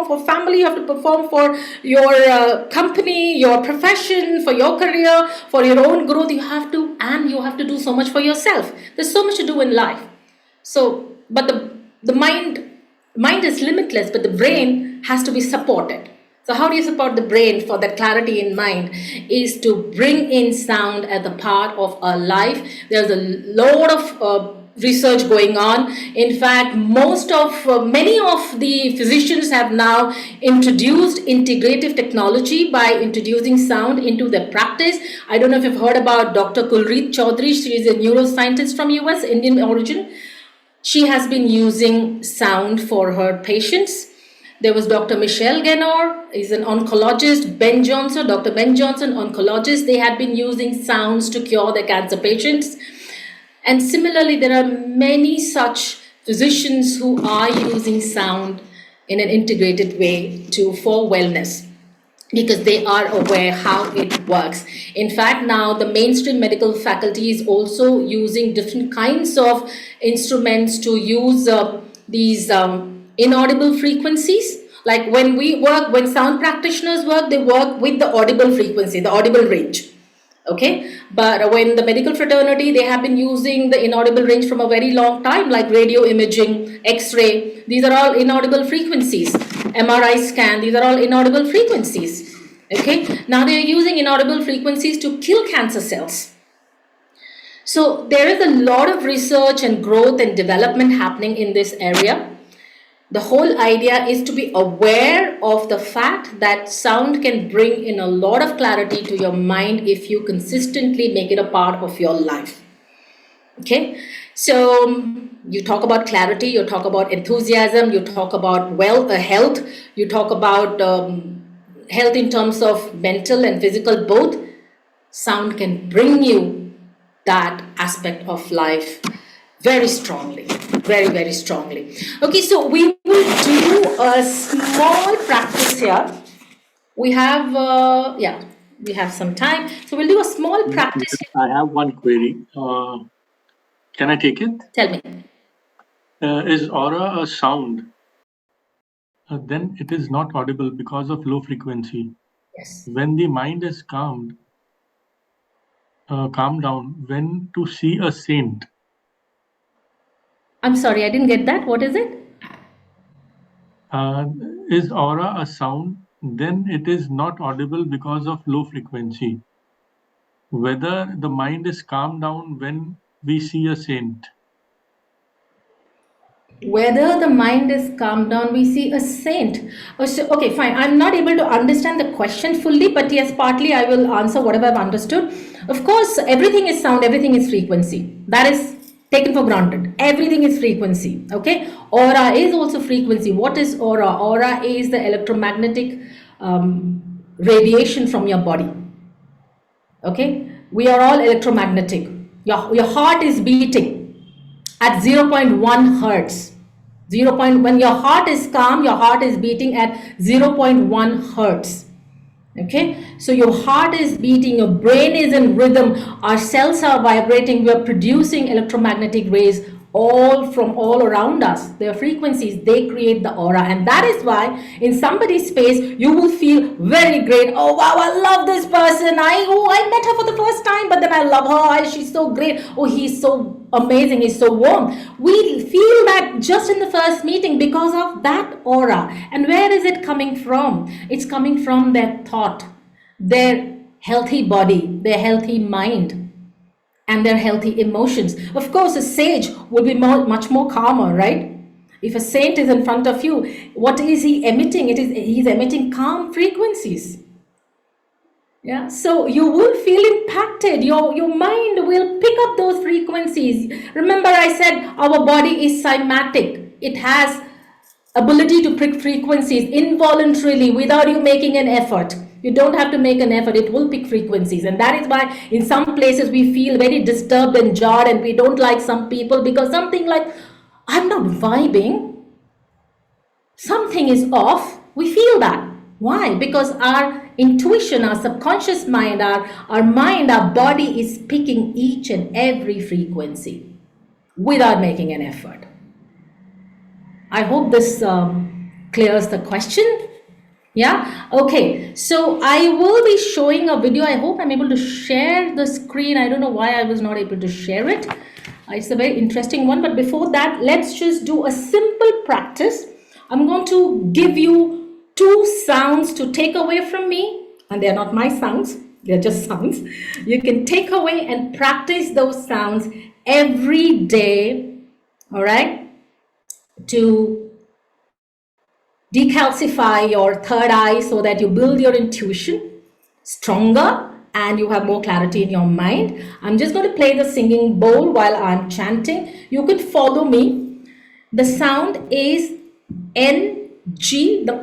[SPEAKER 3] for family, you have to perform for your company, your profession, for your career, for your own growth. You have to do so much for yourself. There's so much to do in life. So, but the mind is limitless, but the brain has to be supported. So how do you support the brain for that clarity in mind? Is to bring in sound as a part of our life. There's a lot of research going on. In fact, many of the physicians have now introduced integrative technology by introducing sound into their practice. I don't know if you've heard about Dr. Kulreet Chaudhary. She is a neuroscientist from US, Indian origin. She has been using sound for her patients. There was Dr. Michelle Genor, is an oncologist. Dr. Ben Johnson, oncologist. They had been using sounds to cure their cancer patients. And similarly, there are many such physicians who are using sound in an integrated way for wellness, because they are aware how it works. In fact, now the mainstream medical faculty is also using different kinds of instruments to use these inaudible frequencies. Like when sound practitioners work, they work with the audible frequency, the audible range. Okay, but when the medical fraternity, they have been using the inaudible range from a very long time, like radio imaging, X-ray. These are all inaudible frequencies. MRI scan, these are all inaudible frequencies. Okay, now they are using inaudible frequencies to kill cancer cells. So there is a lot of research and growth and development happening in this area. The whole idea is to be aware of the fact that sound can bring in a lot of clarity to your mind if you consistently make it a part of your life. Okay, so you talk about clarity, you talk about enthusiasm, you talk about health, you talk about health in terms of mental and physical both. Sound can bring you that aspect of life very strongly, very, very strongly. Okay, so we will do a small practice here. We have, we have some time. So we'll do a small practice.
[SPEAKER 1] I have one query. Can I take it?
[SPEAKER 3] Tell me.
[SPEAKER 1] Is aura a sound? Then it is not audible because of low frequency.
[SPEAKER 3] Yes.
[SPEAKER 1] When the mind is calmed down, when to see a saint.
[SPEAKER 3] I'm sorry, I didn't get that. What is it?
[SPEAKER 1] Is aura a sound? Then it is not audible because of low frequency. Whether the mind is calmed down when we see a saint.
[SPEAKER 3] Whether the mind is calmed down, we see a saint. Oh, so, okay, fine. I'm not able to understand the question fully, but yes, partly I will answer whatever I've understood. Of course, everything is sound, everything is frequency. That is taken for granted. Everything is frequency. Okay, aura is also frequency. What is aura? Aura is the electromagnetic radiation from your body. Okay, we are all electromagnetic. Your heart is beating at zero point 0.1 hertz. When your heart is calm, your heart is beating at zero point 0.1 hertz. Okay, so your heart is beating, your brain is in rhythm, our cells are vibrating, we are producing electromagnetic rays all around us. Their frequencies, they create the aura, and that is why in somebody's space you will feel very great. Oh wow, I love this person. I met her for the first time, but then I love her. She's so great. Oh, he's so amazing, he's so warm. We feel that just in the first meeting because of that aura. And where is it coming from? It's coming from their thought, their healthy body, their healthy mind, and their healthy emotions. Of course, a sage will be much more calmer, right? If a saint is in front of you, what is he emitting? He's emitting calm frequencies. Yeah, so you will feel impacted. Your mind will pick up those frequencies. Remember, I said our body is cymatic. It has ability to pick frequencies involuntarily without you making an effort. You don't have to make an effort. It will pick frequencies, and that is why in some places we feel very disturbed and jarred, and we don't like some people because something like, I'm not vibing, something is off. We feel that. Why? Because our intuition, our subconscious mind, our mind, our body is picking each and every frequency without making an effort. I hope this clears the question. Yeah, okay, so I will be showing a video. I hope I'm able to share the screen. I don't know why I was not able to share it. It's a very interesting one, but before that, let's just do a simple practice. I'm going to give you 2 sounds to take away from me, and they're not my sounds, they're just sounds. You can take away and practice those sounds every day, all right, to decalcify your third eye so that you build your intuition stronger and you have more clarity in your mind. I'm just going to play the singing bowl while I'm chanting. You could follow me. The sound is N G, the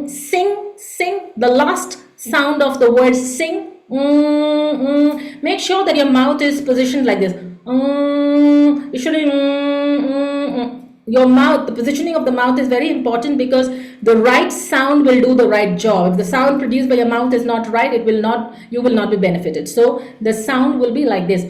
[SPEAKER 3] sing, sing, the last sound of the word sing. Make sure that your mouth is positioned like this. You shouldn't. Your mouth, the positioning of the mouth is very important because the right sound will do the right job. If the sound produced by your mouth is not right, you will not be benefited. So the sound will be like this.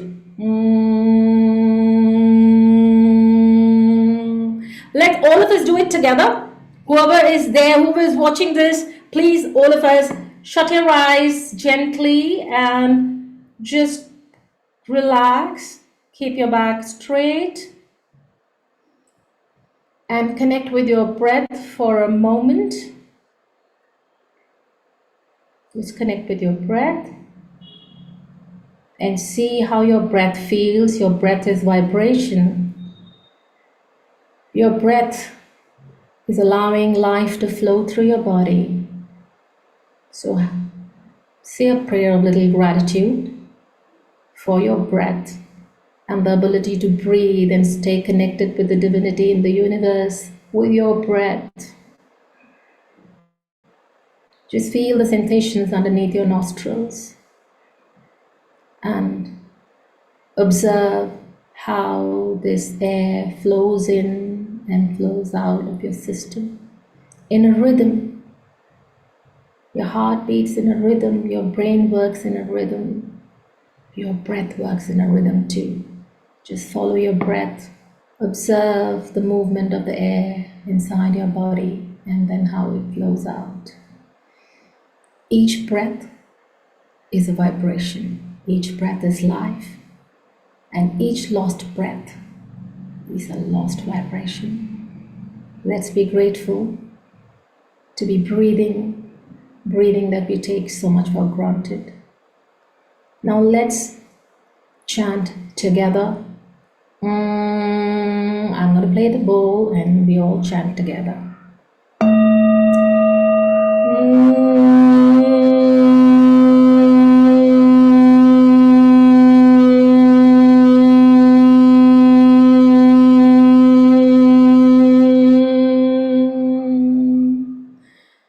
[SPEAKER 3] Let all of us do it together. Whoever is there, who is watching this, please, all of us, shut your eyes gently and just relax. Keep your back straight and connect with your breath for a moment. Just connect with your breath and see how your breath feels. Your breath is vibration. Your breath is allowing life to flow through your body. So say a prayer of little gratitude for your breath. and the ability to breathe and stay connected with the divinity in the universe with your breath. Just feel the sensations underneath your nostrils and observe how this air flows in and flows out of your system in a rhythm. Your heart beats in a rhythm, your brain works in a rhythm, your breath works in a rhythm too. Just follow your breath. Observe the movement of the air inside your body and then how it flows out. Each breath is a vibration. Each breath is life. And each lost breath is a lost vibration. Let's be grateful to be breathing that we take so much for granted. Now let's chant together. I'm going to play the bowl and we all chant together.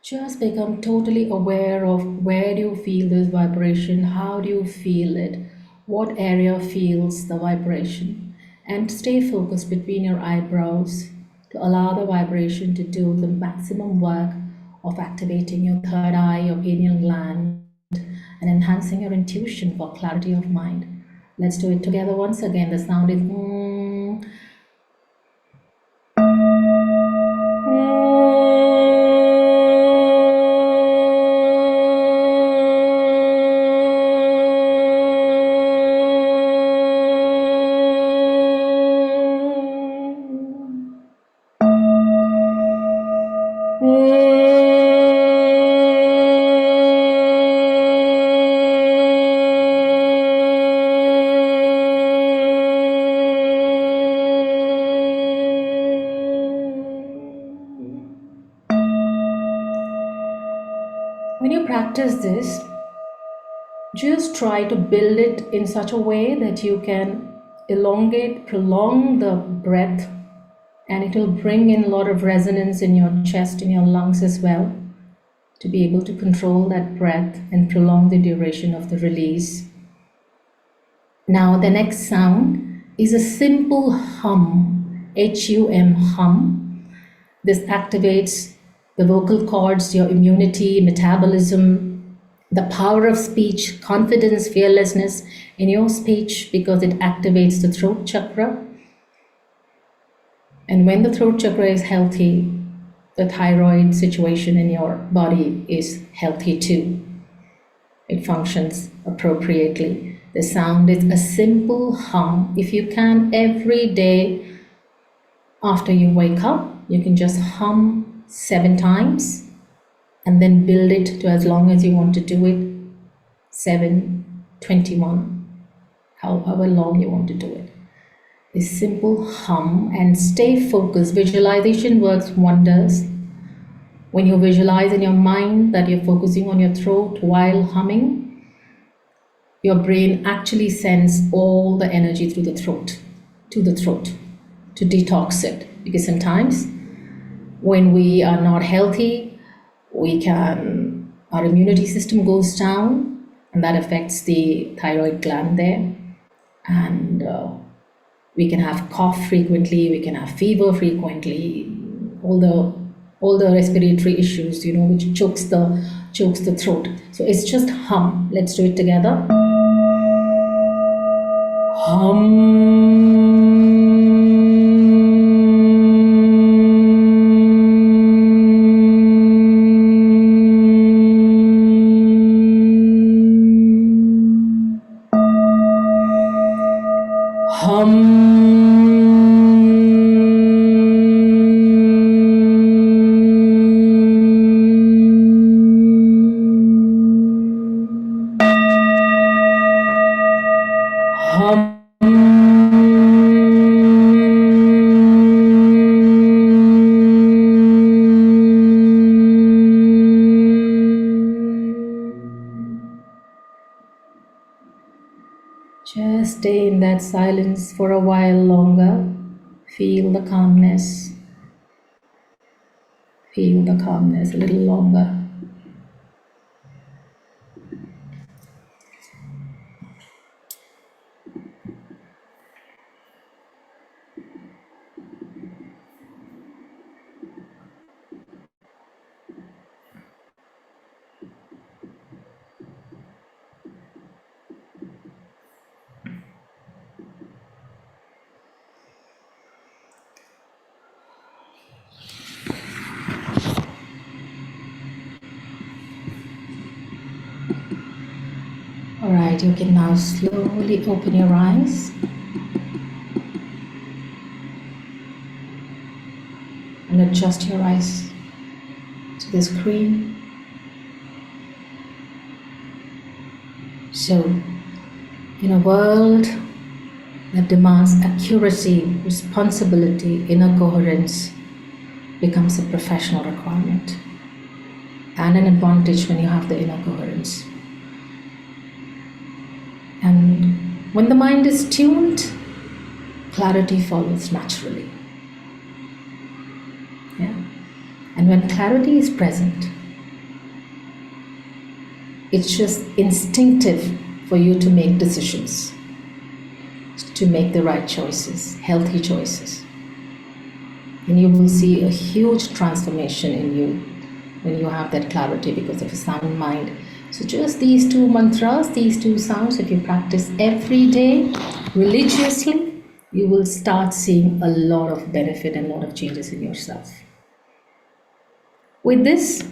[SPEAKER 3] Just become totally aware of where do you feel this vibration, how do you feel it, what area feels the vibration, and stay focused between your eyebrows to allow the vibration to do the maximum work of activating your third eye, your pineal gland, and enhancing your intuition for clarity of mind. Let's do it together once again. The sound is When you practice this, just try to build it in such a way that you can prolong the breath, and it will bring in a lot of resonance in your chest, in your lungs as well, to be able to control that breath and prolong the duration of the release. Now, the next sound is a simple hum, H-U-M, hum. This activates the vocal cords, your immunity, metabolism, the power of speech, confidence, fearlessness in your speech because it activates the throat chakra. And when the throat chakra is healthy, the thyroid situation in your body is healthy too. It functions appropriately. The sound is a simple hum. If you can, every day after you wake up, you can just hum 7 times and then build it to as long as you want to do it, 7, 21, however long you want to do it. A simple hum and stay focused. Visualization works wonders. When you visualize in your mind that you're focusing on your throat while humming, your brain actually sends all the energy through the throat, to the throat, to detox it. Because sometimes when we are not healthy, our immunity system goes down, and that affects the thyroid gland there. And we can have cough frequently, we can have fever frequently, all the respiratory issues, which chokes the throat. So it's just hum. Let's do it together. Just stay in that silence for a while longer. Feel the calmness. Feel the calmness a little longer. All right, you can now slowly open your eyes and adjust your eyes to the screen. So, in a world that demands accuracy, responsibility, inner coherence becomes a professional requirement and an advantage when you have the inner coherence. And when the mind is tuned, clarity follows naturally. Yeah. And when clarity is present, it's just instinctive for you to make decisions, to make the right choices, healthy choices. And you will see a huge transformation in you when you have that clarity because of a sound mind. So just these two mantras, these two sounds, if you practice every day religiously, you will start seeing a lot of benefit and a lot of changes in yourself. With this,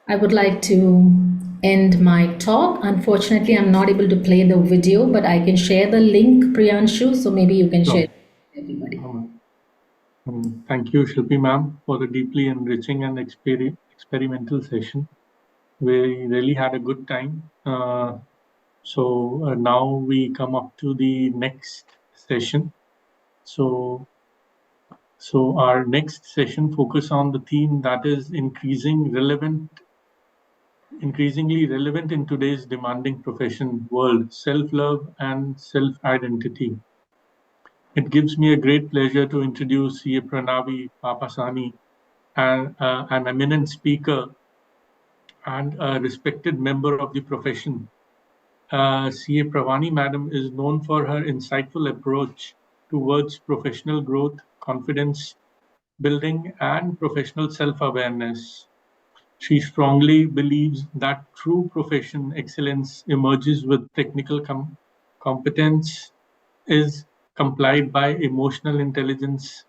[SPEAKER 3] I would like to end my talk. Unfortunately, I'm not able to play the video, but I can share the link, Priyanshu, so maybe you can share
[SPEAKER 1] Sure.
[SPEAKER 3] it with everybody.
[SPEAKER 1] Thank you, Shilpi ma'am, for the deeply enriching and experimental session. We really had a good time. So now we come up to the next session. So our next session focus on the theme that is increasingly relevant in today's demanding profession world, self-love and self-identity. It gives me a great pleasure to introduce C.A. Pranavi Papasani, an eminent speaker and a respected member of the profession. C.A. Pravani Madam is known for her insightful approach towards professional growth, confidence building, and professional self-awareness. She strongly believes that true profession excellence emerges with technical competence, is complied by emotional intelligence,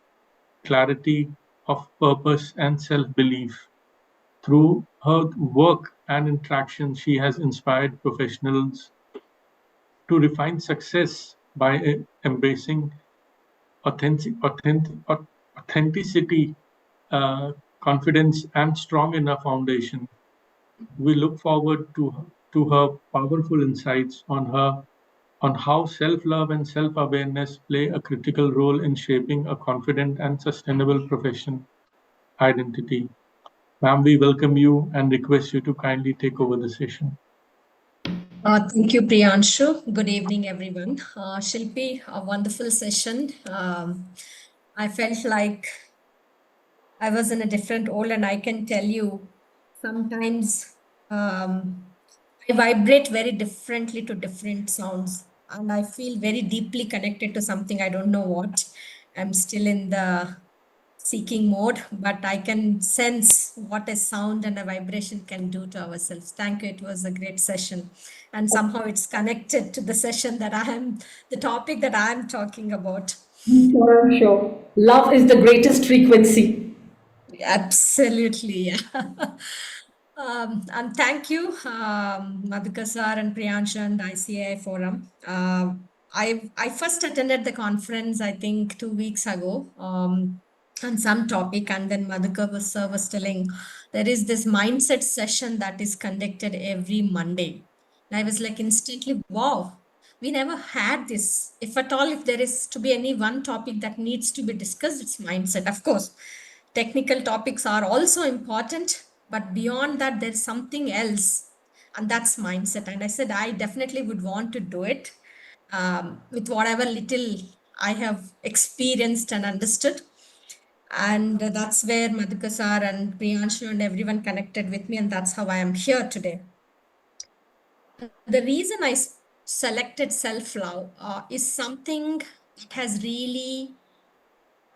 [SPEAKER 1] clarity of purpose, and self-belief. Through her work and interaction, she has inspired professionals to refine success by embracing authentic, authentic, authenticity, uh, confidence, and strong inner foundation. We look forward to her powerful insights on how self-love and self-awareness play a critical role in shaping a confident and sustainable profession identity. Ma'am, we welcome you and request you to kindly take over the session.
[SPEAKER 4] Thank you, Priyanshu. Good evening, everyone. Shilpi, a wonderful session. I felt like I was in a different role, and I can tell you sometimes I vibrate very differently to different sounds, and I feel very deeply connected to something. I don't know what. I'm still in the seeking mode, but I can sense what a sound and a vibration can do to ourselves. Thank you. It was a great session. And somehow it's connected to the session that the topic that I'm talking about.
[SPEAKER 3] Sure, sure. Love is the greatest frequency.
[SPEAKER 4] Absolutely. Yeah. And thank you, Madhukar sir and Priyansha and ICI Forum. I first attended the conference, I think, 2 weeks ago, on some topic, and then Madhukar was telling there is this mindset session that is conducted every Monday. And I was like instantly, wow, we never had this. If at all, if there is to be any one topic that needs to be discussed, it's mindset. Of course, technical topics are also important, but beyond that, there's something else, and that's mindset. And I said, I definitely would want to do it. with whatever little I have experienced and understood. And that's where Madhukar sir and Priyanshu and everyone connected with me, and that's how I am here today. The reason I selected self-love is something that has really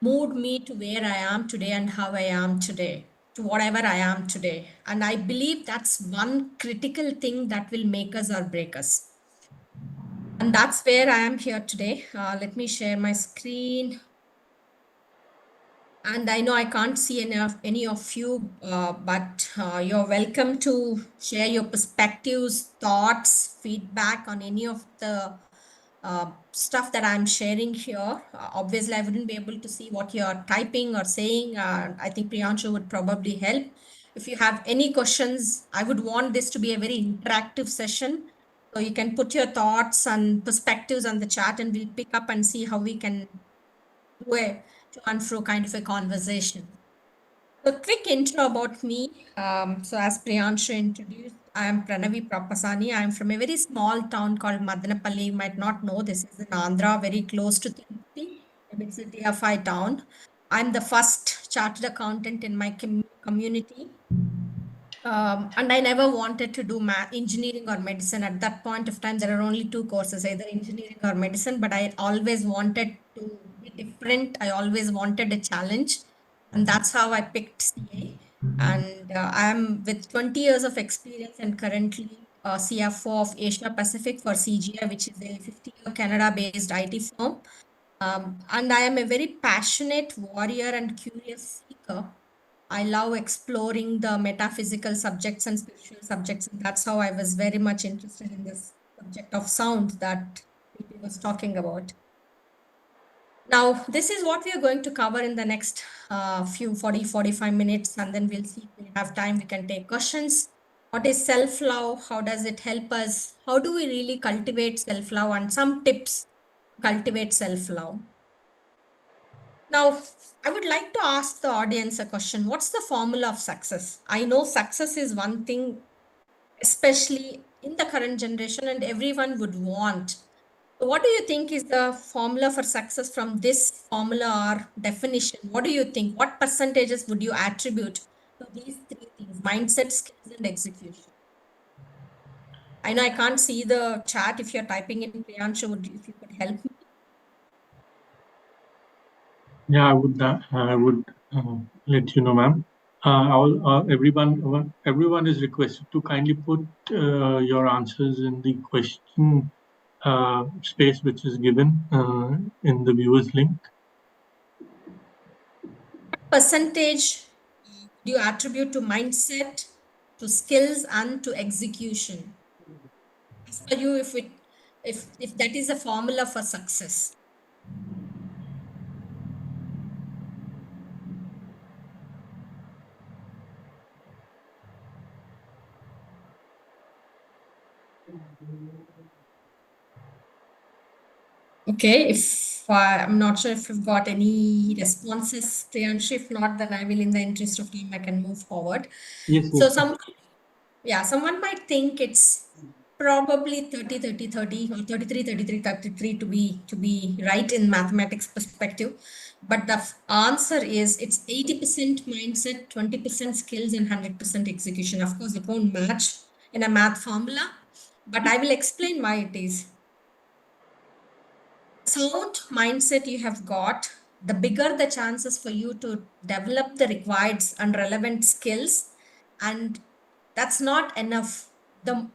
[SPEAKER 4] moved me to where I am today and how I am today, to whatever I am today. And I believe that's one critical thing that will make us or break us. And that's where I am here today. Let me share my screen. And I know I can't see any of you, but you're welcome to share your perspectives, thoughts, feedback on any of the stuff that I'm sharing here. Obviously, I wouldn't be able to see what you're typing or saying. I think Priyanshu would probably help. If you have any questions, I would want this to be a very interactive session. So you can put your thoughts and perspectives on the chat, and we'll pick up and see how we can do a to and fro kind of a conversation. So quick intro about me. So as Priyanshu introduced, I am Pranavi Prapasani. I am from a very small town called Madanapalli. You might not know this is in Andhra, very close to Tirupati, a big city of my town. I'm the first chartered accountant in my community. And I never wanted to do engineering or medicine. At that point of time, there are only two courses, either engineering or medicine, but I always wanted to be different. I always wanted a challenge. And that's how I picked CA. And I'm with 20 years of experience and currently CFO of Asia Pacific for CGI, which is a 50-year Canada-based IT firm. And I am a very passionate warrior and curious seeker. I love exploring the metaphysical subjects and spiritual subjects. And that's how I was very much interested in this subject of sound that PP was talking about. Now, this is what we are going to cover in the next few 45 minutes, and then we'll see if we have time, we can take questions. What is self-love? How does it help us? How do we really cultivate self-love, and some tips to cultivate self-love? Now, I would like to ask the audience a question. What's the formula of success? I know success is one thing, especially in the current generation, and everyone would want. So what do you think is the formula for success from this formula or definition? What do you think? What percentages would you attribute to these three things: mindset, skills, and execution? I know I can't see the chat. If you're typing in, Priyanshu, if you could help me.
[SPEAKER 1] Yeah, I would let you know, ma'am. Everyone is requested to kindly put your answers in the question space which is given in the viewers link.
[SPEAKER 4] Percentage do you attribute to mindset, to skills, and to execution? As per you, if that is a formula for success. Okay, if I'm not sure if you've got any responses, Priyanshu. If not, then I will, in the interest of time, I can move forward.
[SPEAKER 1] Yes,
[SPEAKER 4] So
[SPEAKER 1] yes.
[SPEAKER 4] someone might think it's probably 30, 30, 30 or 33, 33, 33 to be right in mathematics perspective. But the answer is it's 80% mindset, 20% skills, and 100% execution. Of course, it won't match in a math formula, but I will explain why it is. Sound mindset you have got, the bigger the chances for you to develop the required and relevant skills. And that's not enough. The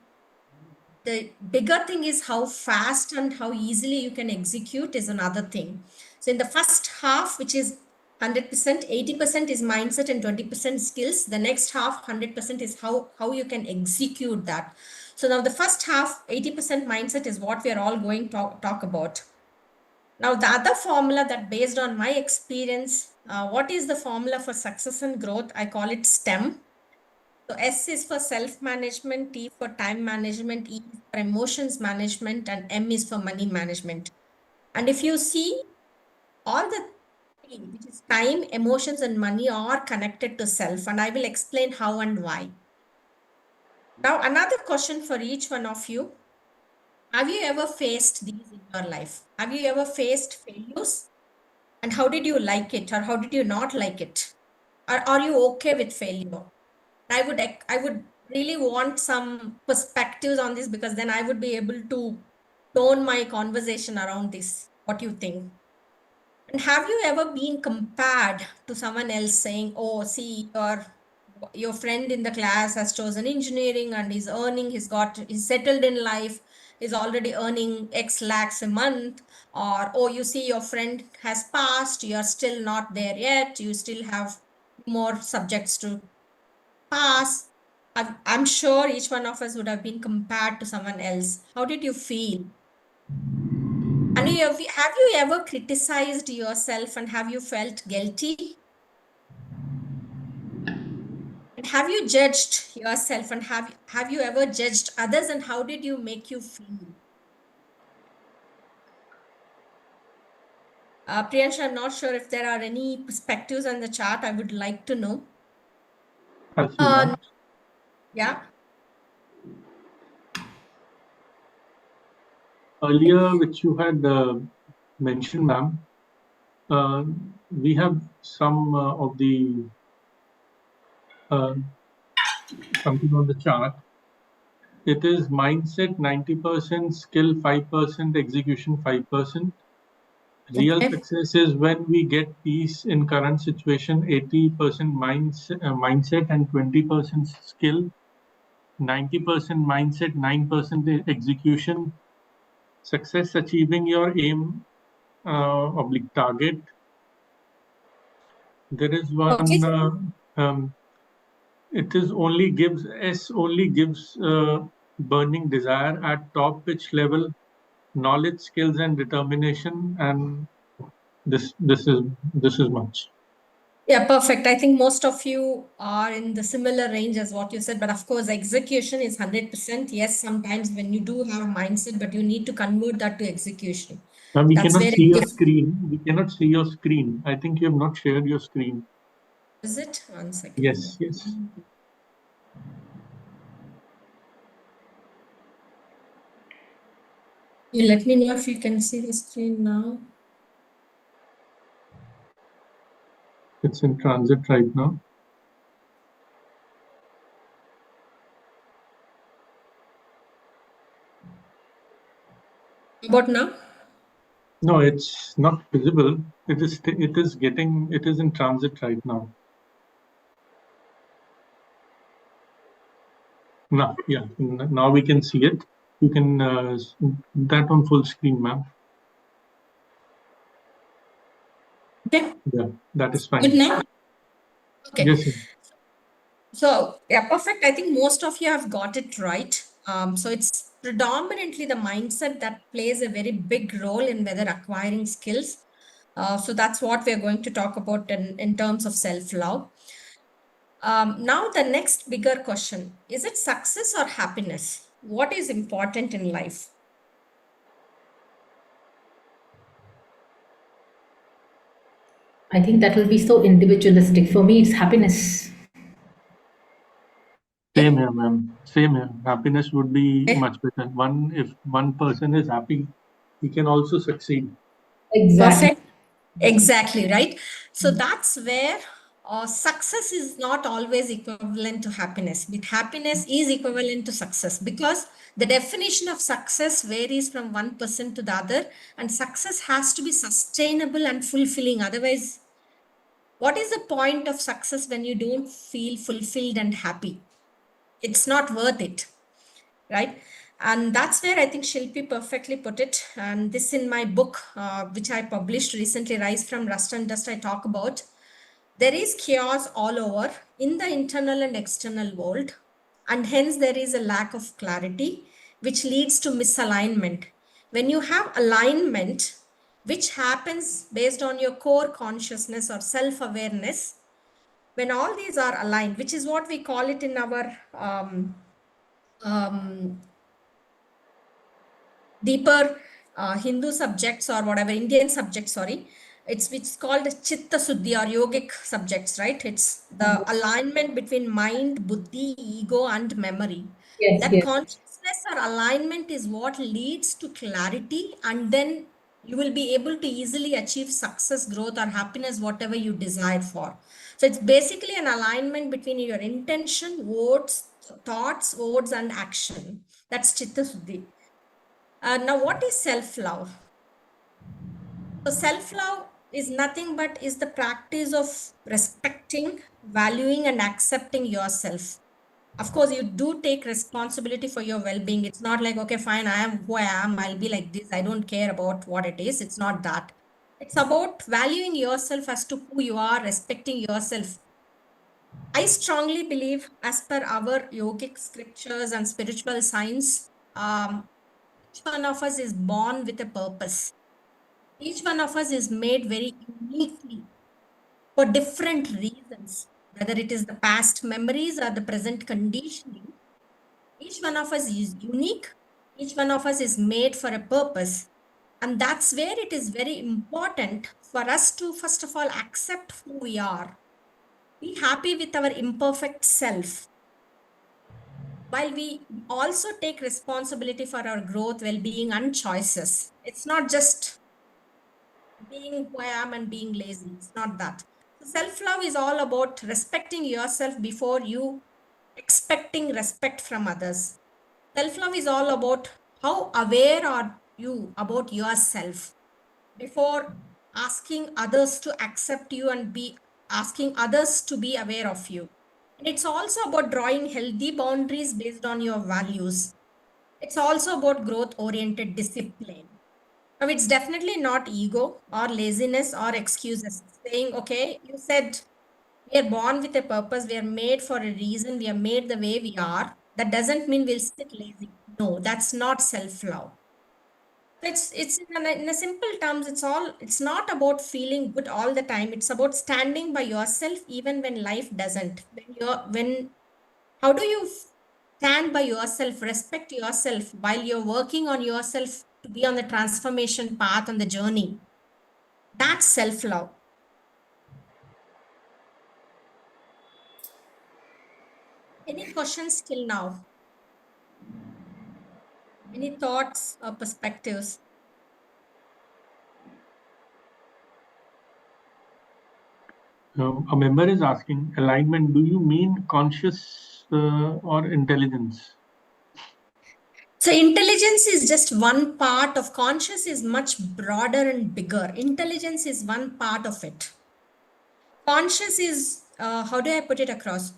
[SPEAKER 4] bigger thing is how fast and how easily you can execute is another thing. So in the first half, which is 100%, 80% is mindset and 20% skills. The next half, 100%, is how you can execute that. So now the first half, 80% mindset, is what we are all going to talk about. Now, the other formula that, based on my experience, what is the formula for success and growth? I call it STEM. So S is for self-management, T for time management, E is for emotions management, and M is for money management. And if you see, all the three, which is time, emotions, and money, are connected to self. And I will explain how and why. Now, another question for each one of you. Have you ever faced these in your life? Have you ever faced failures? And how did you like it, or how did you not like it? Or are you okay with failure? I would really want some perspectives on this, because then I would be able to tone my conversation around this. What do you think? And have you ever been compared to someone else, saying, "Oh, see, your friend in the class has chosen engineering and he's earning, he's settled in life, he's already earning X lakhs a month," or, "Oh, you see, your friend has passed, you're still not there yet, you still have more subjects to pass." I'm sure each one of us would have been compared to someone else. How did you feel? And have you ever criticized yourself, and have you felt guilty? And have you judged yourself, and have you ever judged others, and how did you make you feel? Priyanshu, I'm not sure if there are any perspectives on the chart. I would like to know.
[SPEAKER 1] Actually, ma'am.
[SPEAKER 4] Yeah.
[SPEAKER 1] Earlier, which you had mentioned, ma'am, we have some of the something on the chart. It is mindset 90%, skill 5%, execution 5%. Real
[SPEAKER 4] Okay.
[SPEAKER 1] success is when we get peace in current situation, 80% mindset and 20% skill, 90% mindset, 9% execution. Success achieving your aim oblique target. There is
[SPEAKER 4] Okay.
[SPEAKER 1] one. It is only gives only gives burning desire at top pitch level, knowledge, skills, and determination, and this is much.
[SPEAKER 4] Yeah, perfect. I think most of you are in the similar range as what you said, but of course, execution is 100%. Yes, sometimes when you do have a mindset, but you need to convert that to execution.
[SPEAKER 1] Now we
[SPEAKER 4] That's
[SPEAKER 1] cannot
[SPEAKER 4] where
[SPEAKER 1] see
[SPEAKER 4] it
[SPEAKER 1] your
[SPEAKER 4] differs.
[SPEAKER 1] screen. We cannot see your screen. I think you have not shared your screen.
[SPEAKER 4] Is it? One second.
[SPEAKER 1] Yes, yes.
[SPEAKER 4] You let me know if you can see the screen now.
[SPEAKER 1] It's in transit right now.
[SPEAKER 4] About now?
[SPEAKER 1] No, it's not visible. It is in transit right now. Now, yeah, now we can see it. You can that on full screen, ma'am.
[SPEAKER 4] Okay.
[SPEAKER 1] Yeah, that is
[SPEAKER 4] Good
[SPEAKER 1] fine.
[SPEAKER 4] now? Okay.
[SPEAKER 1] Yes,
[SPEAKER 4] So, yeah, perfect. I think most of you have got it right. So it's predominantly the mindset that plays a very big role in whether acquiring skills. So that's what we're going to talk about in terms of self-love. Now, the next bigger question, is it success or happiness? What is important in life?
[SPEAKER 3] I think that will be so individualistic. For me, it's happiness.
[SPEAKER 1] same here, ma'am. Same here. Happiness would be
[SPEAKER 4] Okay.
[SPEAKER 1] much better. If one person is happy, he can also succeed.
[SPEAKER 3] Exactly.
[SPEAKER 4] Perfect. Exactly, right? So that's where success is not always equivalent to happiness, but happiness is equivalent to success, because the definition of success varies from one person to the other, and success has to be sustainable and fulfilling. Otherwise, what is the point of success when you don't feel fulfilled and happy? It's not worth it, right? And that's where I think Shilpi perfectly put it. And this in my book, which I published recently, Rise from Rust and Dust, I talk about there is chaos all over in the internal and external world. And hence there is a lack of clarity, which leads to misalignment. When you have alignment, which happens based on your core consciousness or self-awareness, when all these are aligned, which is what we call it in our um, deeper Hindu subjects or whatever, Indian subjects, sorry, it's called Chitta Suddhi or yogic subjects, right? It's the alignment between mind, buddhi, ego, and memory.
[SPEAKER 3] Yes,
[SPEAKER 4] That
[SPEAKER 3] yes.
[SPEAKER 4] conscious consciousness or alignment is what leads to clarity, and then you will be able to easily achieve success, growth, or happiness, whatever you desire for. So it's basically an alignment between your intention, words, thoughts, words, and action. That's Chitta Suddhi. Now, what is self-love? So self-love is nothing but is the practice of respecting, valuing, and accepting yourself. Of course, you do take responsibility for your well-being. It's not like, okay, fine, I am who I am, I'll be like this, I don't care about what it is. It's not that. It's about valuing yourself as to who you are, respecting yourself. I strongly believe, as per our yogic scriptures and spiritual science, each one of us is born with a purpose. Each one of us is made very uniquely for different reasons, whether it is the past memories or the present conditioning. Each one of us is unique. Each one of us is made for a purpose. And that's where it is very important for us to, first of all, accept who we are. Be happy with our imperfect self. While we also take responsibility for our growth, well being, and choices. It's not just being who I am and being lazy. It's not that. So self-love is all about respecting yourself before you expecting respect from others. Self-love is all about how aware are you about yourself before asking others to accept you and be asking others to be aware of you. And it's also about drawing healthy boundaries based on your values. It's also about growth oriented discipline. Now, it's definitely not ego or laziness or excuses. Saying, okay, you said we are born with a purpose, we are made for a reason, we are made the way we are. That doesn't mean we'll sit lazy. No, that's not self-love. It's in a simple terms, it's not about feeling good all the time. It's about standing by yourself even when life doesn't. When how do you stand by yourself, respect yourself while you're working on yourself to be on the transformation path on the journey? That's self-love. Any questions till now? Any thoughts or perspectives?
[SPEAKER 1] A member is asking, alignment, do you mean conscious or intelligence?
[SPEAKER 4] So intelligence is just one part of conscious is much broader and bigger. Intelligence is one part of it. Conscious is, how do I put it across?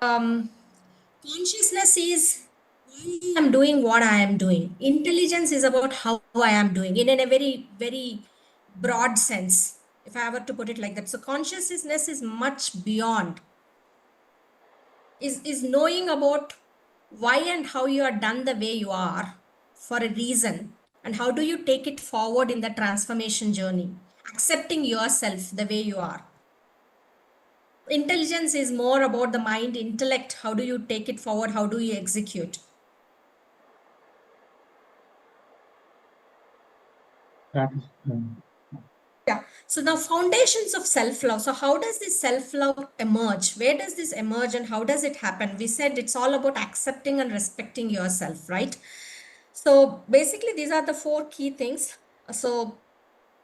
[SPEAKER 4] Consciousness is why I am doing what I am doing. Intelligence is about how I am doing in a very, very broad sense, if I were to put it like that. So consciousness is much beyond, is knowing about why and how you are done the way you are for a reason, and how do you take it forward in the transformation journey, accepting yourself the way you are. Intelligence is more about the mind, intellect. How do you take it forward? How do you execute?
[SPEAKER 1] That is,
[SPEAKER 4] Yeah. So now foundations of self-love. So how does this self-love emerge? Where does this emerge and how does it happen? We said it's all about accepting and respecting yourself, right? So basically, these are the four key things. So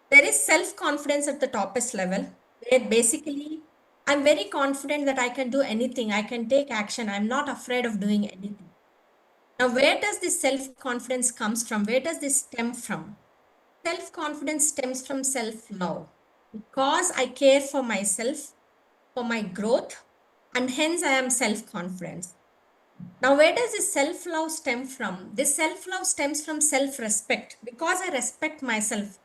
[SPEAKER 4] there is self-confidence at the toppest level, where basically I'm very confident that I can do anything. I can take action. I'm not afraid of doing anything. Now, where does this self-confidence comes from? Where does this stem from? Self-confidence stems from self-love. Because I care for myself, for my growth, and hence I am self-confident. Now, where does this self-love stem from? This self-love stems from self-respect. Because I respect myself,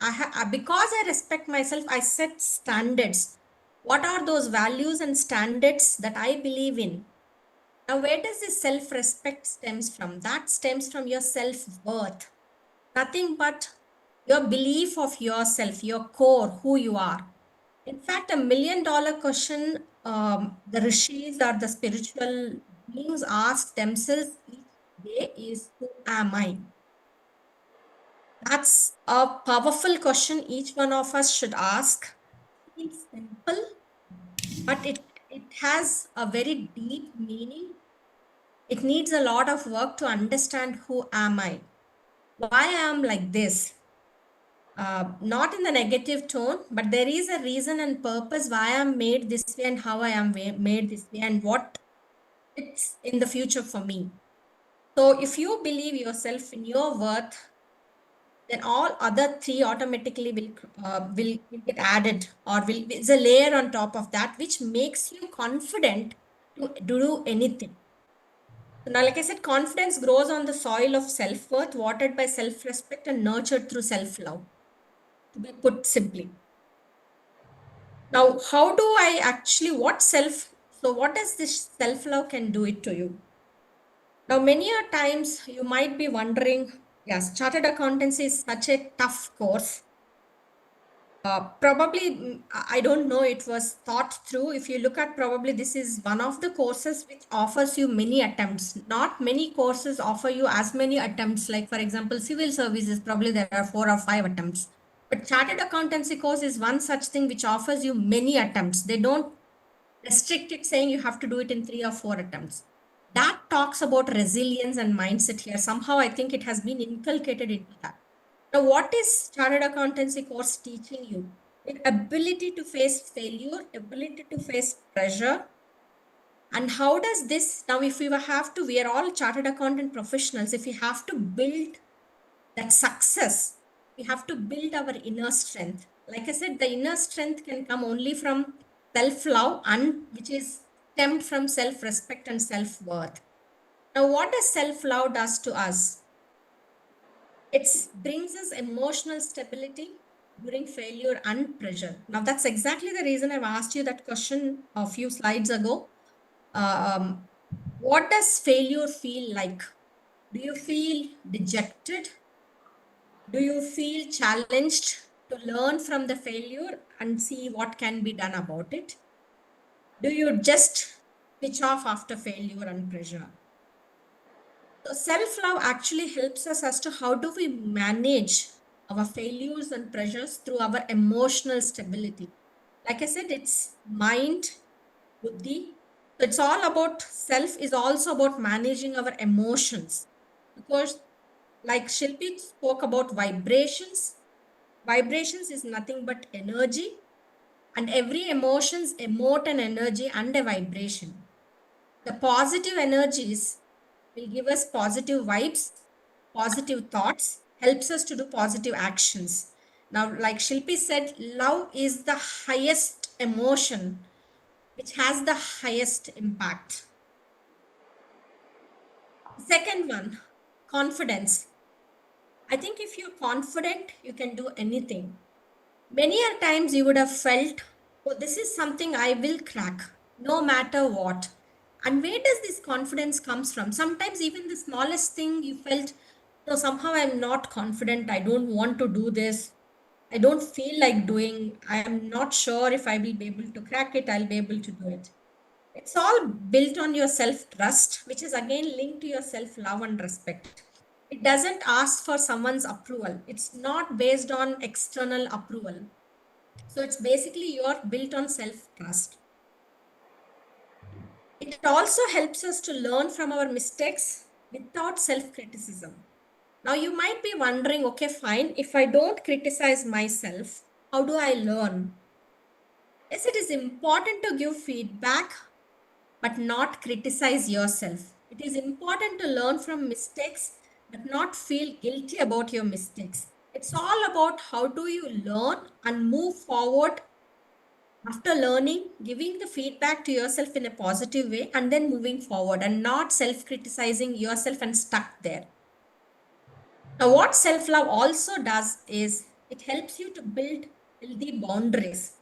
[SPEAKER 4] because I respect myself, I set standards. What are those values and standards that I believe in? Now, where does this self-respect stems from? That stems from your self-worth. Nothing but your belief of yourself, your core, who you are. In fact, $1 million question the rishis or the spiritual beings ask themselves each day is, who am I? That's a powerful question each one of us should ask. It's simple, but it has a very deep meaning. It needs a lot of work to understand who am I, why I am like this. Not in the negative tone, but there is a reason and purpose why I am made this way and how I am made this way and what it's in the future for me. So if you believe yourself in your worth, then all other three automatically will get added, or will is a layer on top of that, which makes you confident to do anything. So now, like I said, confidence grows on the soil of self-worth, watered by self-respect and nurtured through self-love, to be put simply. Now, how do I actually, what does this self-love can do it to you? Now, many a times you might be wondering, yes, chartered accountancy is such a tough course. Probably, I don't know, it was thought through. If you look at, probably this is one of the courses which offers you many attempts. Not many courses offer you as many attempts. Like, for example, civil services, probably there are 4 or 5 attempts. But chartered accountancy course is one such thing which offers you many attempts. They don't restrict it saying you have to do it in 3 or 4 attempts. That talks about resilience and mindset here. Somehow, I think it has been inculcated into that. Now, what is chartered accountancy course teaching you? The ability to face failure, ability to face pressure. And how does this, now if we are all chartered accountant professionals, if we have to build that success, we have to build our inner strength. Like I said, the inner strength can come only from self-love, and which is stemmed from self-respect and self-worth. Now, what does self-love does to us? It brings us emotional stability during failure and pressure. Now, that's exactly the reason I've asked you that question a few slides ago. What does failure feel like? Do you feel dejected? Do you feel challenged to learn from the failure and see what can be done about it? Do you just switch off after failure and pressure? So self-love actually helps us as to how do we manage our failures and pressures through our emotional stability. Like I said, it's mind, buddhi. So it's all about self is also about managing our emotions. Because like Shilpi spoke about vibrations, vibrations is nothing but energy, and every emotions emote an energy and a vibration. The positive energies will give us positive vibes, positive thoughts, helps us to do positive actions. Now, like Shilpi said, love is the highest emotion which has the highest impact. Second one, confidence. I think if you're confident, you can do anything. Many a times you would have felt, oh, this is something I will crack, no matter what. And where does this confidence comes from? Sometimes even the smallest thing you felt, no, somehow I'm not confident. I don't want to do this. I don't feel like doing. I am not sure if I will be able to crack it. I'll be able to do it. It's all built on your self trust, which is again linked to your self love and respect. It doesn't ask for someone's approval. It's not based on external approval. So it's basically you're built on self trust. It also helps us to learn from our mistakes without self criticism. Now, you might be wondering, okay, fine, if I don't criticize myself, how do I learn? Yes, it is important to give feedback, but not criticize yourself. It is important to learn from mistakes, but not feel guilty about your mistakes. It's all about how do you learn and move forward after learning, giving the feedback to yourself in a positive way, and then moving forward and not self criticizing yourself and stuck there. Now, what self love also does is it helps you to build healthy boundaries,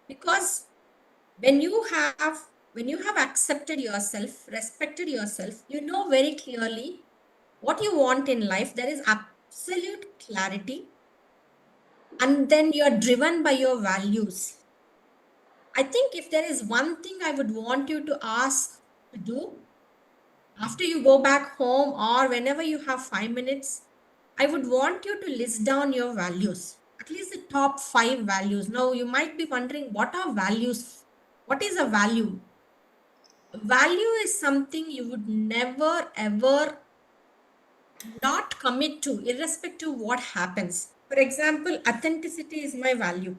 [SPEAKER 4] because when you have when you have accepted yourself, respected yourself, you know very clearly what you want in life. There is absolute clarity, and then you are driven by your values. I think if there is one thing I would want you to ask to do after you go back home or whenever you have 5 minutes, I would want you to list down your values, at least the top 5 values. Now, you might be wondering, what are values? What is a value? value is something you would never ever not commit to, irrespective of what happens. For example, authenticity is my value.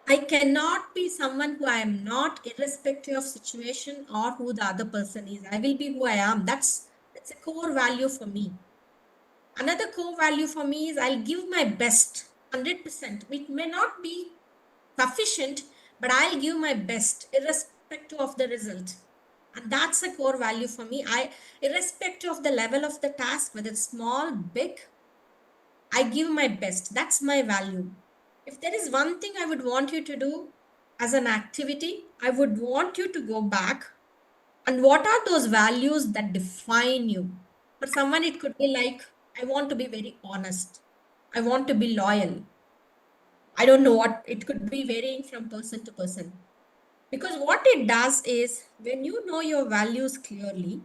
[SPEAKER 4] I cannot be someone who I am not, irrespective of situation or who the other person is. I will be who I am. That's a core value for me. Another core value for me is I'll give my best, 100%. It may not be sufficient, but I'll give my best, irrespective of the result. And that's a core value for me. Irrespective of the level of the task, whether it's small, big, I give my best. That's my value. If there is one thing I would want you to do as an activity, I would want you to go back and what are those values that define you? For someone, it could be like, I want to be very honest. I want to be loyal. I don't know what it could be, varying from person to person. Because what it does is when you know your values clearly,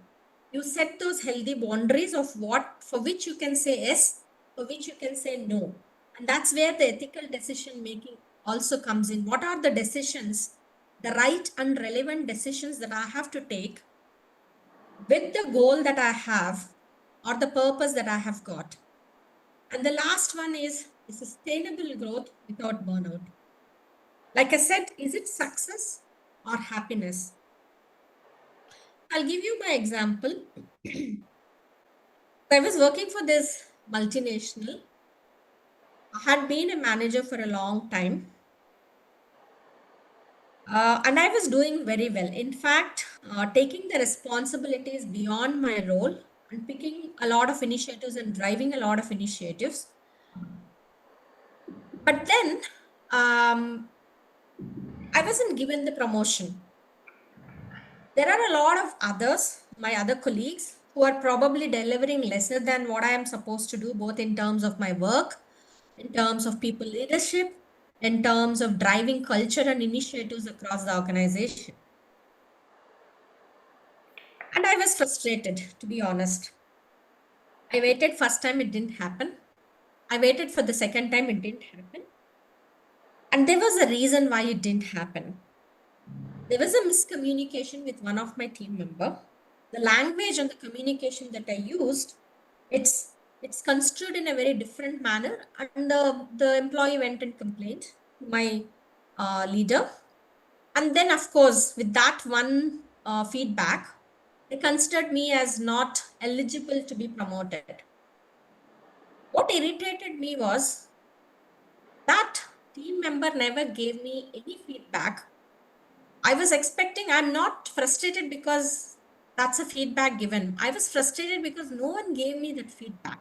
[SPEAKER 4] you set those healthy boundaries of what for which you can say yes, for which you can say no. And that's where the ethical decision making also comes in. What are the decisions, the right and relevant decisions that I have to take with the goal that I have or the purpose that I have got? And the last one is the sustainable growth without burnout. Like I said, is it success or happiness? I'll give you my example. I was working for this multinational. I had been a manager for a long time. And I was doing very well. In fact, taking the responsibilities beyond my role and picking a lot of initiatives and driving a lot of initiatives. But then I wasn't given the promotion. There are a lot of others, my other colleagues, who are probably delivering lesser than what I am supposed to do, both in terms of my work, in terms of people leadership, in terms of driving culture and initiatives across the organization. And I was frustrated, to be honest. I waited first time, it didn't happen. I waited for the second time, it didn't happen. And there was a reason why it didn't happen. There was a miscommunication with one of my team member. The language and the communication that I used, it's construed in a very different manner, and the employee went and complained to my leader. And then, of course, with that one feedback, they considered me as not eligible to be promoted. What irritated me was that team member never gave me any feedback. I was expecting, I'm not frustrated because that's a feedback given. I was frustrated because no one gave me that feedback.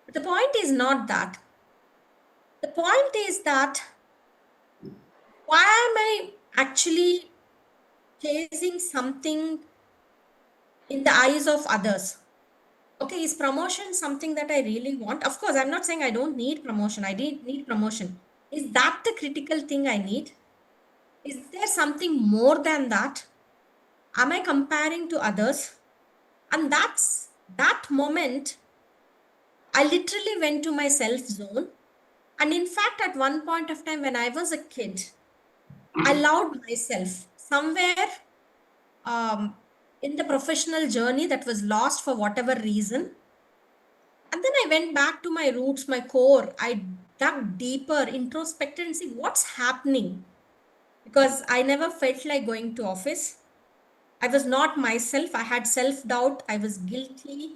[SPEAKER 4] But the point is not that. The point is that why am I actually chasing something in the eyes of others? Okay, is promotion something that I really want? Of course, I'm not saying I don't need promotion. I did need promotion. Is that the critical thing I need? Is there something more than that? Am I comparing to others? And that moment, I literally went to my self zone. And in fact, at one point of time when I was a kid, I allowed myself somewhere in the professional journey that was lost for whatever reason. And then I went back to my roots, my core. I dug deeper, introspected and see what's happening. Because I never felt like going to office. I was not myself. I had self-doubt. I was guilty.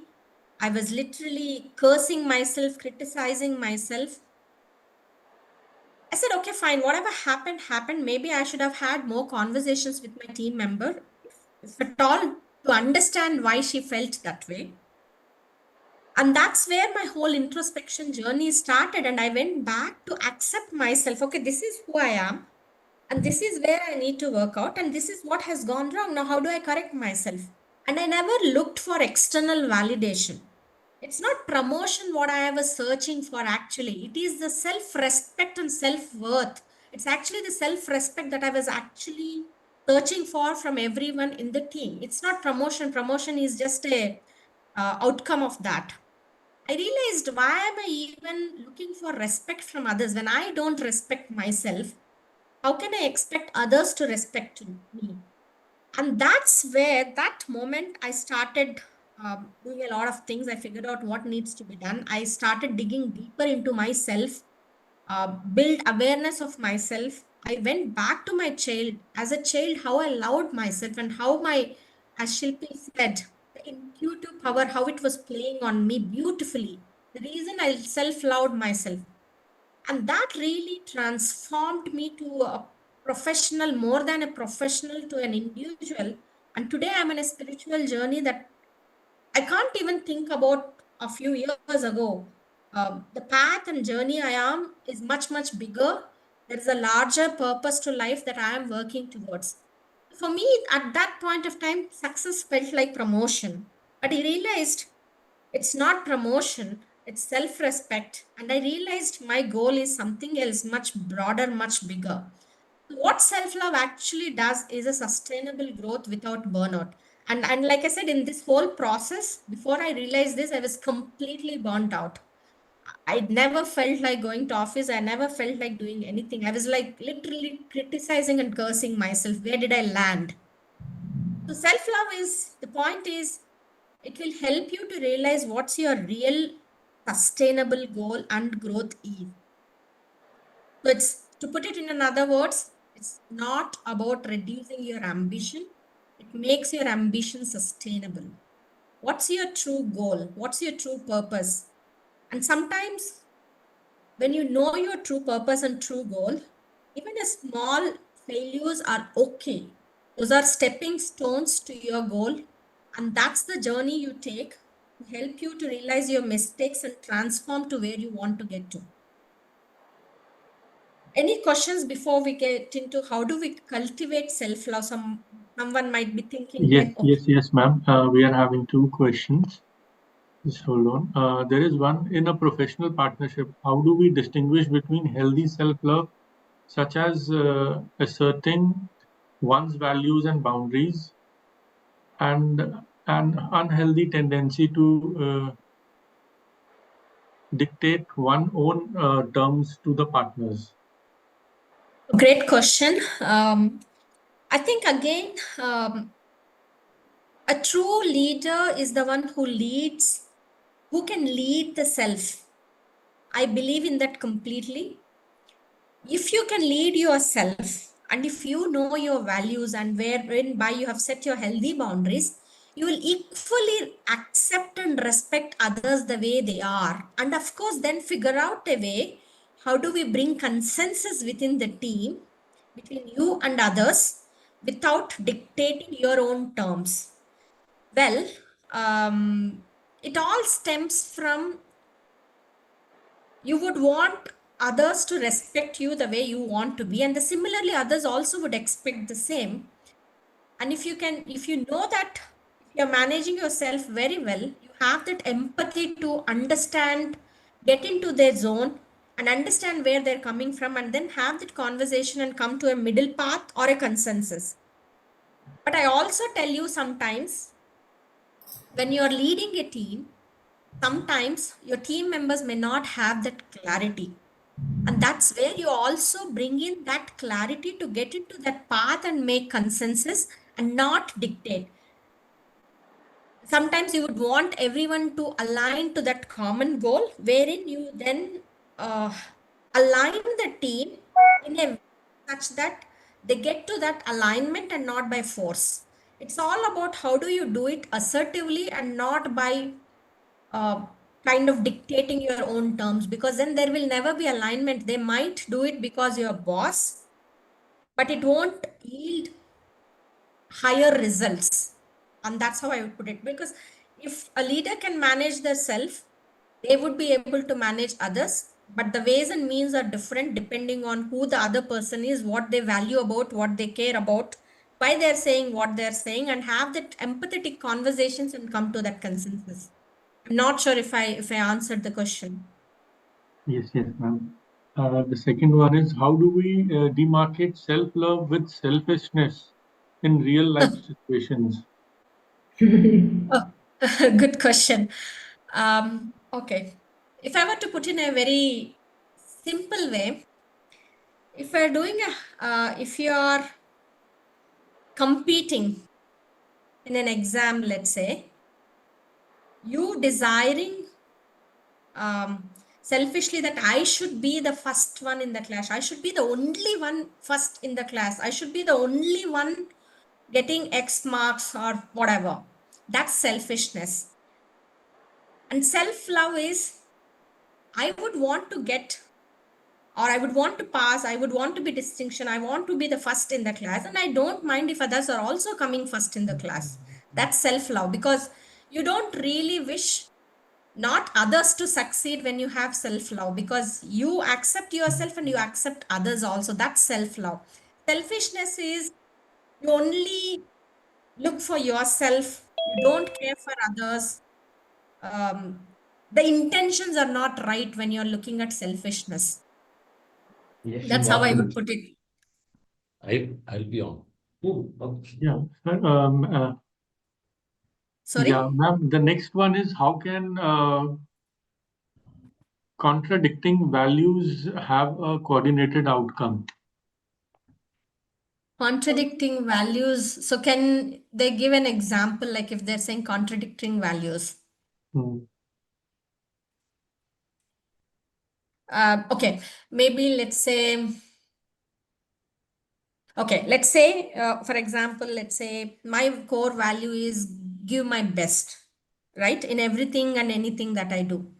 [SPEAKER 4] I was literally cursing myself, criticizing myself. I said, okay, fine, whatever happened, happened. Maybe I should have had more conversations with my team member, if at all, to understand why she felt that way. And that's where my whole introspection journey started. And I went back to accept myself. Okay, this is who I am. And this is where I need to work out. And this is what has gone wrong. Now, how do I correct myself? And I never looked for external validation. It's not promotion what I was searching for actually. It is the self-respect and self-worth. It's actually the self-respect that I was actually searching for from everyone in the team. It's not promotion. Promotion is just a outcome of that. I realized, why am I even looking for respect from others when I don't respect myself? How can I expect others to respect me? And that's where that moment I started doing a lot of things. I figured out what needs to be done. I started digging deeper into myself, build awareness of myself. I went back to my child, as a child, how I loved myself and how my, as Shilpi said, the intuitive power, how it was playing on me beautifully. The reason I self loved myself. And that really transformed me to a professional, more than a professional, to an individual. And today I'm in a spiritual journey that I can't even think about a few years ago. The path and journey I am is much, much bigger. There is a larger purpose to life that I am working towards. For me, at that point of time, success felt like promotion. But I realized it's not promotion, it's self respect. And I realized my goal is something else, much broader, much bigger. What self love actually does is a sustainable growth without burnout. And like I said, in this whole process, before I realized this, I was completely burnt out. I never felt like going to office. I never felt like doing anything. I was like literally criticizing and cursing myself. Where did I land? So self love is, the point is, it will help you to realize what's your real sustainable goal and growth is. So it's, to put it in another words, it's not about reducing your ambition. It makes your ambition sustainable. What's your true goal? What's your true purpose? And sometimes when you know your true purpose and true goal, even a small failures are okay. Those are stepping stones to your goal. And that's the journey you take to help you to realize your mistakes and transform to where you want to get to. Any questions before we get into how do we cultivate self-love? Someone might be thinking
[SPEAKER 1] Yes,
[SPEAKER 4] like, okay,
[SPEAKER 1] yes, yes, ma'am. We are having two questions. Just hold on. There is one in a professional partnership. How do we distinguish between healthy self-love, such as asserting one's values and boundaries, and an unhealthy tendency to dictate one own terms to the partners?
[SPEAKER 4] great question. I think again, a true leader is the one who leads, who can lead the self. I believe in that completely. If you can lead yourself and if you know your values and wherein by you have set your healthy boundaries, you will equally accept and respect others the way they are. And of course, then figure out a way how do we bring consensus within the team, between you and others, without dictating your own terms. Well, it all stems from you would want others to respect you the way you want to be, and the similarly others also would expect the same. And if you know that, if you're managing yourself very well, you have that empathy to understand, get into their zone and understand where they're coming from, and then have that conversation and come to a middle path or a consensus. But I also tell you, sometimes when you're leading a team, sometimes your team members may not have that clarity. And that's where you also bring in that clarity to get into that path and make consensus and not dictate. Sometimes you would want everyone to align to that common goal, wherein you then uh, align the team in a way such that they get to that alignment and not by force. It's all about how do you do it assertively and not by uh, kind of dictating your own terms, because then there will never be alignment. They might do it because you're a boss, but it won't yield higher results. And that's how I would put it. Because if a leader can manage their self, they would be able to manage others. But the ways and means are different depending on who the other person is, what they value about, what they care about, why they're saying what they're saying, and have that empathetic conversations and come to that consensus. I'm not sure if I answered the question.
[SPEAKER 1] Yes, yes, ma'am. The second one is how do we demarcate self-love with selfishness in real life situations?
[SPEAKER 4] Oh, good question. Okay. If I were to put in a very simple way, if you're competing in an exam, let's say, you desiring selfishly that I should be the first one in the class. I should be the only one first in the class. I should be the only one getting X marks or whatever. That's selfishness. And self-love is, I would want to get, or I would want to pass, I would want to be distinction, I want to be the first in the class, and I don't mind if others are also coming first in the class. That's self-love, because you don't really wish not others to succeed when you have self-love, because you accept yourself and you accept others also. That's self-love. Selfishness is you only look for yourself, you don't care for others. The intentions are not right when you're looking at selfishness. That's how I would put it.
[SPEAKER 2] I'll be on. Oh, okay.
[SPEAKER 1] Yeah.
[SPEAKER 4] Sorry?
[SPEAKER 1] Yeah, ma'am. The next one is, how can contradicting values have a coordinated outcome?
[SPEAKER 4] Contradicting values. So can they give an example, like if they're saying contradicting values?
[SPEAKER 1] Hmm.
[SPEAKER 4] Okay, maybe let's say, okay, let's say, for example, let's say my core value is give my best, right? In everything and anything that I do.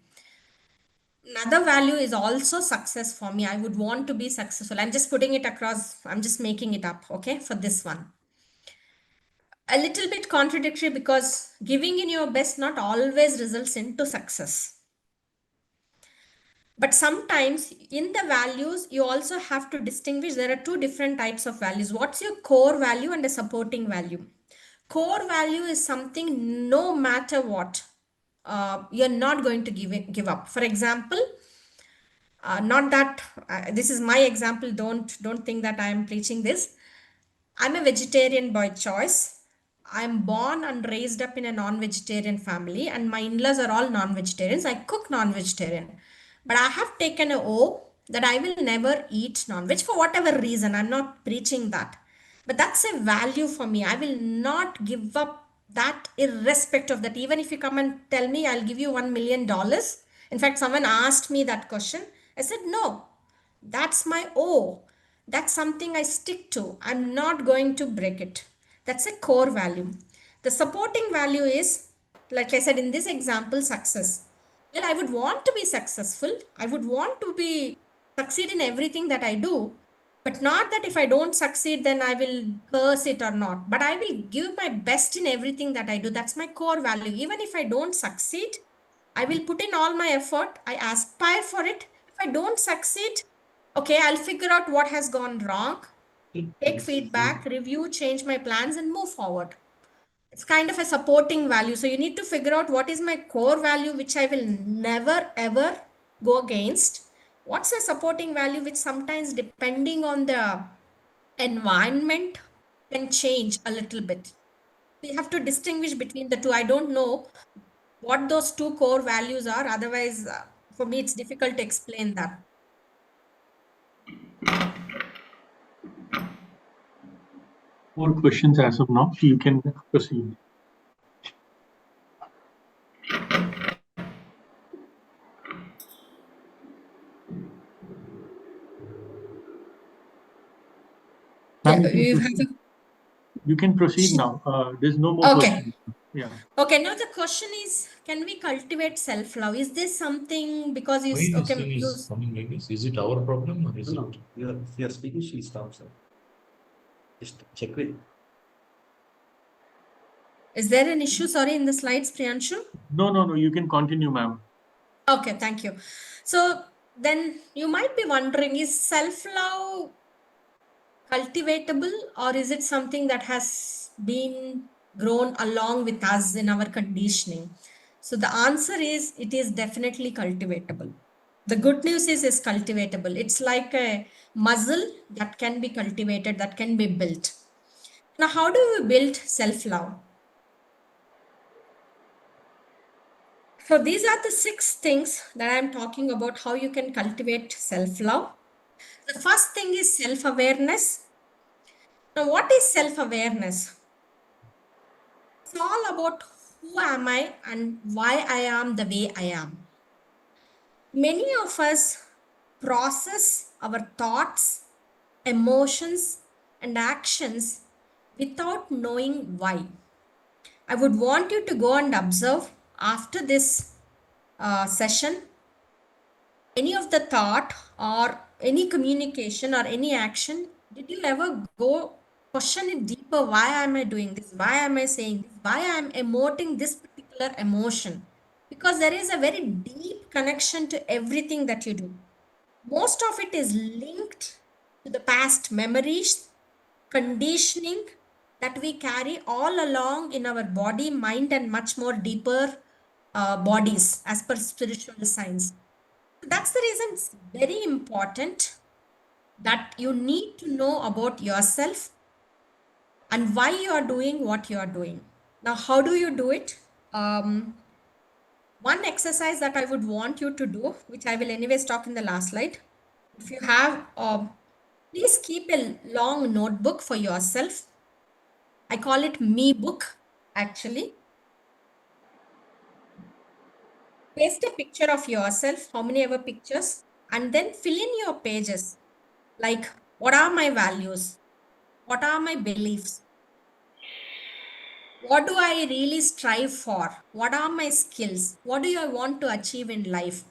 [SPEAKER 4] Another value is also success for me. I would want to be successful. I'm just putting it across, I'm just making it up, okay, for this one. A little bit contradictory, because giving in your best not always results into success. But sometimes in the values, you also have to distinguish. There are two different types of values. What's your core value and a supporting value? Core value is something no matter what, you're not going to give up. For example, not that this is my example. Don't think that I am preaching this. I'm a vegetarian by choice. I'm born and raised up in a non-vegetarian family, and my in-laws are all non-vegetarians. I cook non-vegetarian, but I have taken a oath that I will never eat non-veg for whatever reason. I'm not preaching that, but that's a value for me. I will not give up that, irrespective of that. Even if you come and tell me I'll give you $1 million. In fact, someone asked me that question. I said no. That's my O. That's something I stick to. I'm not going to break it. That's a core value. The supporting value is, like I said in this example, success. Well, I would want to be successful. I would want to be succeed in everything that I do, but not that if I don't succeed, then I will curse it or not. But I will give my best in everything that I do. That's my core value. Even if I don't succeed, I will put in all my effort. I aspire for it. If I don't succeed, okay, I'll figure out what has gone wrong, take feedback, review, change my plans, and move forward. It's kind of a supporting value. So you need to figure out what is my core value, which I will never ever go against. What's a supporting value, which sometimes, depending on the environment, can change a little bit. We have to distinguish between the two. I don't know what those two core values are. Otherwise, for me, it's difficult to explain that.
[SPEAKER 1] More questions as of now. You can proceed. Ma'am, you can proceed now. There's no more
[SPEAKER 4] Okay.
[SPEAKER 1] questions. Yeah.
[SPEAKER 4] Okay, now the question is, can we cultivate self-love? Is this something, because you,
[SPEAKER 2] Why this
[SPEAKER 4] okay,
[SPEAKER 2] thing is coming like this? Is it our problem or is
[SPEAKER 5] No,
[SPEAKER 2] it?
[SPEAKER 5] you're speaking, she stops. Just check with.
[SPEAKER 4] is there an issue, sorry, in the slides, Priyanshu?
[SPEAKER 1] No. You can continue, ma'am.
[SPEAKER 4] Okay, thank you. So then you might be wondering, is self-love cultivatable, or is it something that has been grown along with us in our conditioning? So the answer is, it is definitely cultivatable. The good news is it's cultivatable. It's like a muscle that can be cultivated, that can be built. Now, how do we build self-love? So these are the 6 things that I'm talking about, how you can cultivate self-love. The first thing is self-awareness. Now, what is self-awareness? all about who am I and why I am the way I am. Many of us process our thoughts, emotions, and actions without knowing why. I would want you to go and observe after this session any of the thought or any communication or any action. Did you ever go question it deeper? Why am I doing this? Why am I saying this? Why am I emoting this particular emotion? Because there is a very deep connection to everything that you do. Most of it is linked to the past memories, conditioning that we carry all along in our body, mind, and much more deeper bodies as per spiritual science. That's the reason it's very important that you need to know about yourself and why you are doing what you are doing. Now, how do you do it? One exercise that I would want you to do, which I will anyways talk in the last slide. If you have, please keep a long notebook for yourself. I call it me book actually. Paste a picture of yourself, how many ever pictures, and then fill in your pages like what are my values? What are my beliefs? What do I really strive for? What are my skills? What do I want to achieve in life?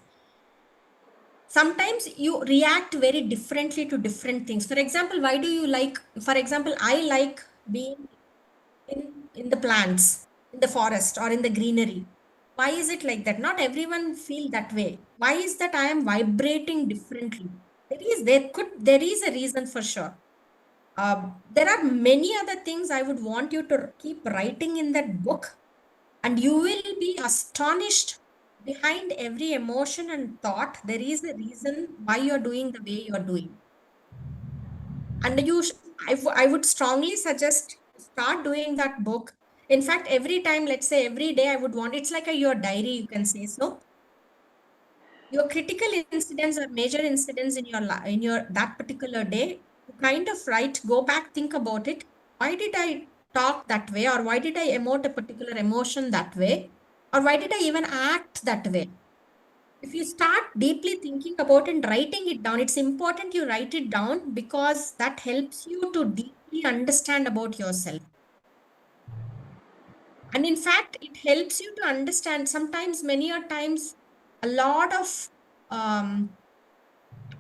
[SPEAKER 4] Sometimes you react very differently to different things. For example, why do you like, for example, I like being in the plants, in the forest or in the greenery. Why is it like that? Not everyone feel that way. Why is that I am vibrating differently? There is a reason for sure. There are many other things I would want you to keep writing in that book, and you will be astonished. Behind every emotion and thought, there is a reason why you're doing the way you're doing. And I would strongly suggest start doing that book. In fact, every time, let's say every day, I would want it's like your diary, you can say so. Your critical incidents or major incidents in your in your that particular day, you kind of write, go back, think about it. Why did I talk that way, or why did I emote a particular emotion that way, or why did I even act that way? If you start deeply thinking about and writing it down, it's important you write it down because that helps you to deeply understand about yourself. And in fact, it helps you to understand sometimes, many a times, a lot of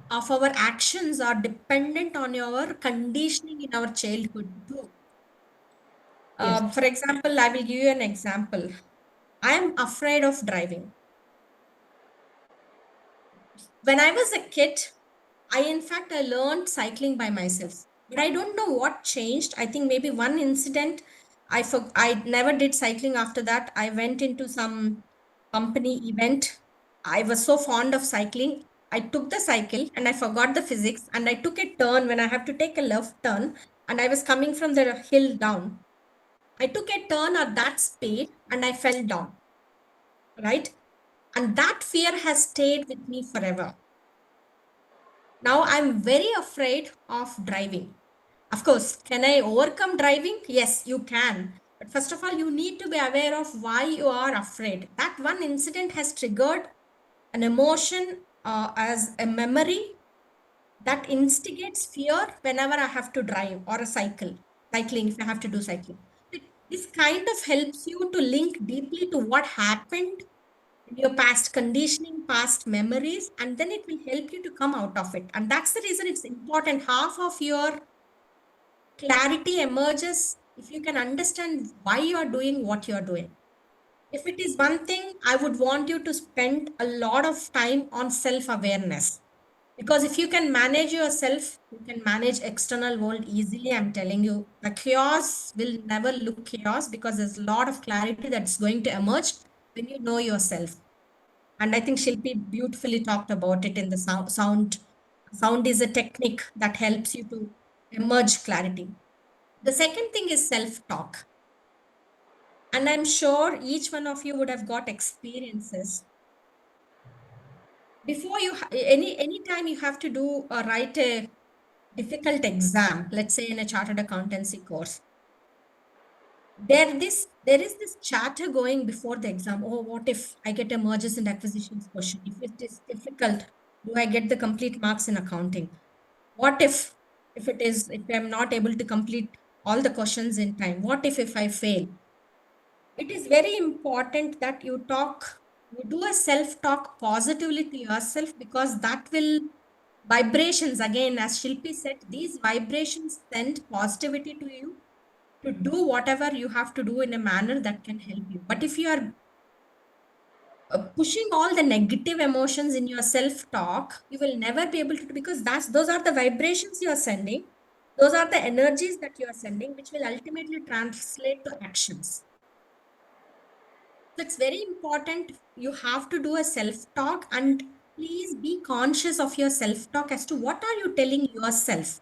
[SPEAKER 4] our actions are dependent on your conditioning in our childhood too.
[SPEAKER 3] Yes.
[SPEAKER 4] For example, I will give you an example. I am afraid of driving. When I was a kid, I learned cycling by myself, but I don't know what changed. I think maybe one incident. I never did cycling after that. I went into some company event. I was so fond of cycling. I took the cycle and I forgot the physics, and I took a turn when I have to take a left turn, and I was coming from the hill down. I took a turn at that speed and I fell down, right? And that fear has stayed with me forever. Now I'm very afraid of driving. Of course, can I overcome driving? Yes, you can. But first of all, you need to be aware of why you are afraid. That one incident has triggered an emotion as a memory that instigates fear whenever I have to drive or a cycling, if I have to do cycling. This kind of helps you to link deeply to what happened in your past conditioning, past memories, and then it will help you to come out of it. And that's the reason it's important. Half of your clarity emerges if you can understand why you are doing what you are doing. If it is one thing, I would want you to spend a lot of time on self awareness, because if you can manage yourself, you can manage external world easily. I'm telling you, the chaos will never look chaos because there's a lot of clarity that's going to emerge when you know yourself. And I think Shilpi beautifully talked about it in the sound. Sound is a technique that helps you to emerge clarity. The second thing is self talk. And I'm sure each one of you would have got experiences. Before any time you have to do or write a difficult exam, let's say in a chartered accountancy course, there is this chatter going before the exam. Oh, what if I get a mergers and acquisitions question? If it is difficult, do I get the complete marks in accounting? What if I'm not able to complete all the questions in time? What if I fail? It is very important that you do a self talk positively to yourself, because that will vibrations, again, as Shilpi said, these vibrations send positivity to you to do whatever you have to do in a manner that can help you. But if you are pushing all the negative emotions in your self talk, you will never be able to, because those are the vibrations you are sending, those are the energies that you are sending, which will ultimately translate to actions. So it's very important. You have to do a self talk, and please be conscious of your self talk as to what are you telling yourself.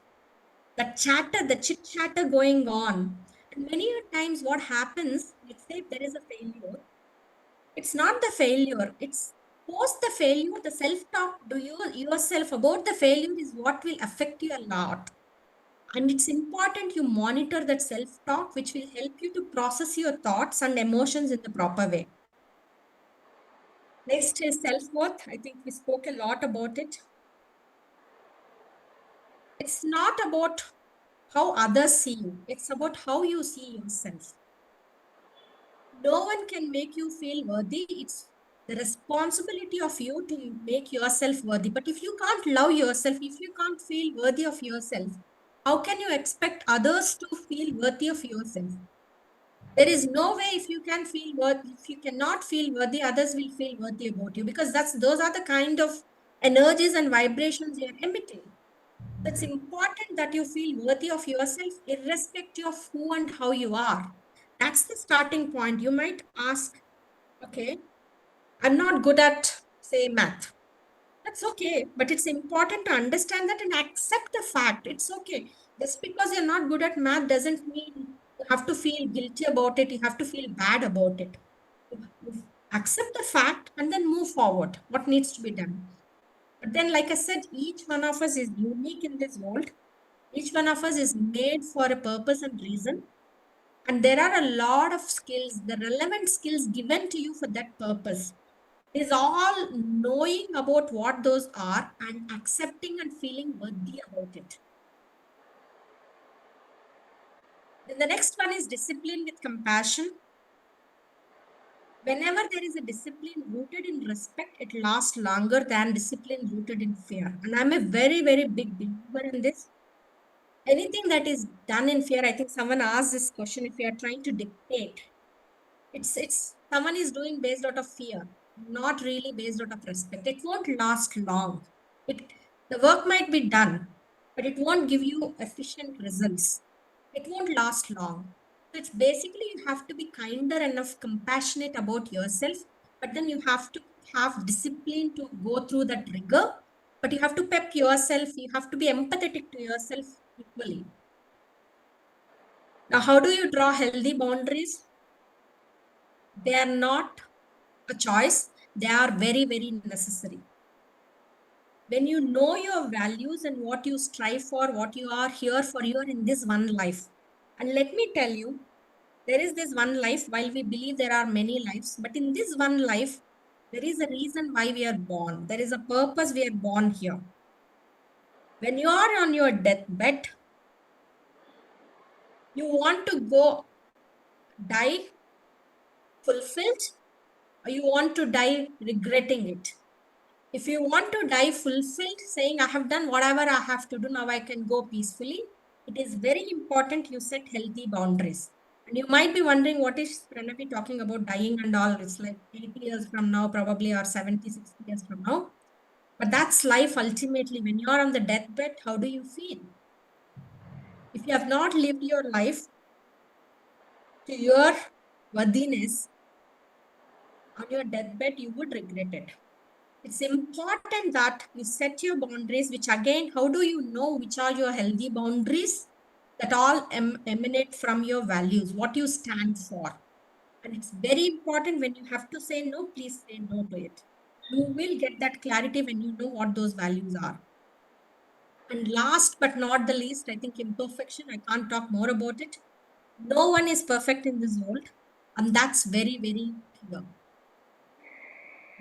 [SPEAKER 4] The chatter, the chit chatter going on. And many a times what happens, let's say if there is a failure, it's not the failure, it's post the failure, the self talk to you yourself about the failure is what will affect you a lot. And it's important you monitor that self talk, which will help you to process your thoughts and emotions in the proper way. Next is self-worth. I think we spoke a lot about it. It's not about how others see you. It's about how you see yourself. No one can make you feel worthy. It's the responsibility of you to make yourself worthy. But if you can't love yourself, if you can't feel worthy of yourself, how can you expect others to feel worthy of yourself? There is no way. If you cannot feel worthy, others will feel worthy about you, because those are the kind of energies and vibrations you're emitting. It's important that you feel worthy of yourself, irrespective of who and how you are. That's the starting point. You might ask, okay, I'm not good at, say, math. That's okay, but it's important to understand that and accept the fact. It's okay. Just because you're not good at math doesn't mean you have to feel guilty about it. You have to feel bad about it. You accept the fact and then move forward. What needs to be done? But then, like I said, each one of us is unique in this world. Each one of us is made for a purpose and reason. And there are a lot of skills, the relevant skills given to you for that purpose. Is all knowing about what those are and accepting and feeling worthy about it. Then the next one is discipline with compassion. Whenever there is a discipline rooted in respect, it lasts longer than discipline rooted in fear. And I'm a very, very big believer in this. Anything that is done in fear, I think someone asked this question, if you are trying to dictate, it's someone is doing based out of fear, not really based out of respect. It won't last long. It the work might be done, but it won't give you efficient results. It won't last long. So it's basically you have to be kinder enough, compassionate about yourself, but then you have to have discipline to go through that rigor. But you have to pep yourself, you have to be empathetic to yourself equally. Now, how do you draw healthy boundaries? They are not a choice, they are very, very necessary. When you know your values and what you strive for, what you are here for, you are in this one life. And let me tell you, there is this one life. While we believe there are many lives, but in this one life, there is a reason why we are born. There is a purpose we are born here. When you are on your deathbed, you want to go die fulfilled, or you want to die regretting it. If you want to die fulfilled, saying, I have done whatever I have to do, now I can go peacefully, it is very important you set healthy boundaries. And you might be wondering, what is Pranavi talking about dying and all? It's like 80 years from now, probably, or 70, 60 years from now. But that's life ultimately. When you're on the deathbed, how do you feel? If you have not lived your life to your worthiness, on your deathbed, you would regret it. It's important that you set your boundaries, which again, how do you know which are your healthy boundaries? That all emanate from your values, what you stand for. And it's very important when you have to say no, please say no to it. You will get that clarity when you know what those values are. And last but not the least, I think imperfection, I can't talk more about it. No one is perfect in this world, and that's very, very clear.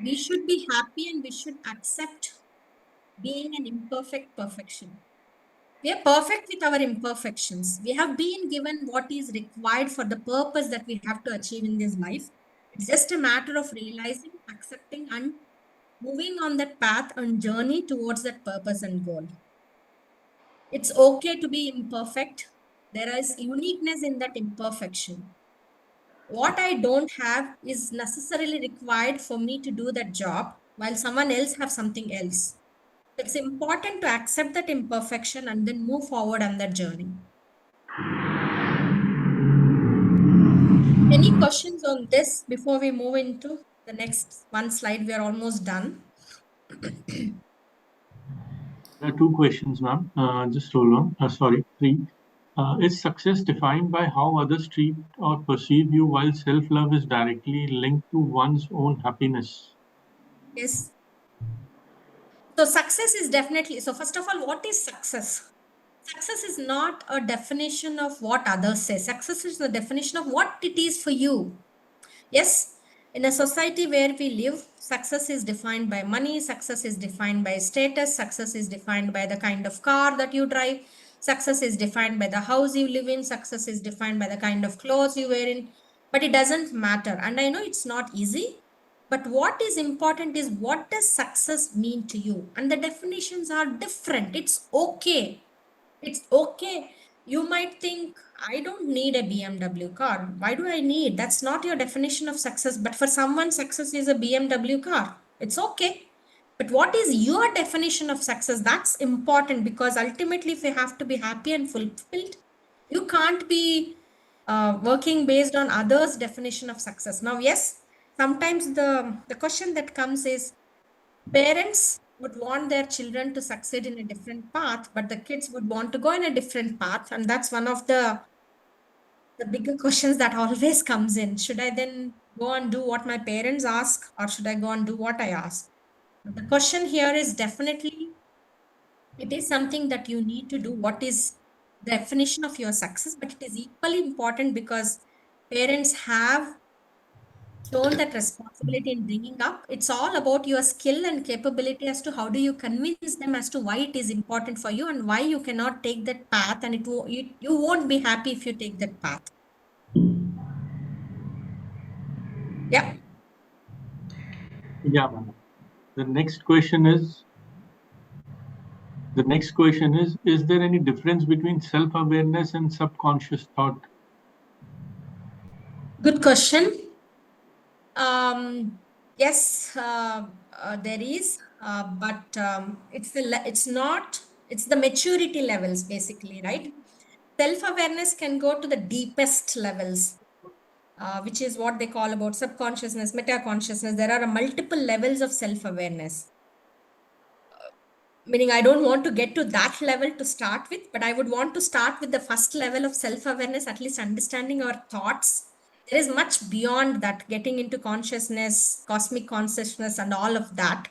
[SPEAKER 4] We should be happy and we should accept being an imperfect perfection. We are perfect with our imperfections. We have been given what is required for the purpose that we have to achieve in this life. It's just a matter of realizing, accepting, and moving on that path and journey towards that purpose and goal. It's okay to be imperfect. There is uniqueness in that imperfection. What I don't have is necessarily required for me to do that job while someone else have something else. It's important to accept that imperfection and then move forward on that journey. Any questions on this before we move into the next one slide? We are almost done.
[SPEAKER 1] There are two questions, ma'am. Just hold on. Sorry, three. Is success defined by how others treat or perceive you, while self-love is directly linked to one's own happiness?
[SPEAKER 4] Yes. So success is definitely, so first of all, what is success? Success is not a definition of what others say. Success is the definition of what it is for you. Yes, in a society where we live, success is defined by money, success is defined by status, success is defined by the kind of car that you drive, success is defined by the house you live in, success is defined by the kind of clothes you wear in, but it doesn't matter. And I know it's not easy, but what is important is what does success mean to you? And the definitions are different. It's okay. It's okay. You might think, I don't need a BMW car. Why do I need? That's not your definition of success. But for someone, success is a BMW car. It's okay. But what is your definition of success? That's important, because ultimately, if you have to be happy and fulfilled, you can't be working based on others' definition of success. Now, yes, sometimes the question that comes is, parents would want their children to succeed in a different path, but the kids would want to go in a different path. And that's one of the bigger questions that always comes in. Should I then go and do what my parents ask, or should I go and do what I ask? But the question here is definitely, it is something that you need to do. What is the definition of your success? But it is equally important, because parents have shown that responsibility in bringing up. It's all about your skill and capability as to how do you convince them as to why it is important for you and why you cannot take that path, and you won't be happy if you take that path. Yeah.
[SPEAKER 1] Yeah, ma'am. The next question is, is there any difference between self-awareness and subconscious thought?
[SPEAKER 4] Good question. Yes, there is, but it's the maturity levels basically, right? Self-awareness can go to the deepest levels, which is what they call about subconsciousness, meta-consciousness. There are multiple levels of self-awareness. Meaning, I don't want to get to that level to start with, but I would want to start with the first level of self-awareness, at least understanding our thoughts. There is much beyond that, getting into consciousness, cosmic consciousness, and all of that.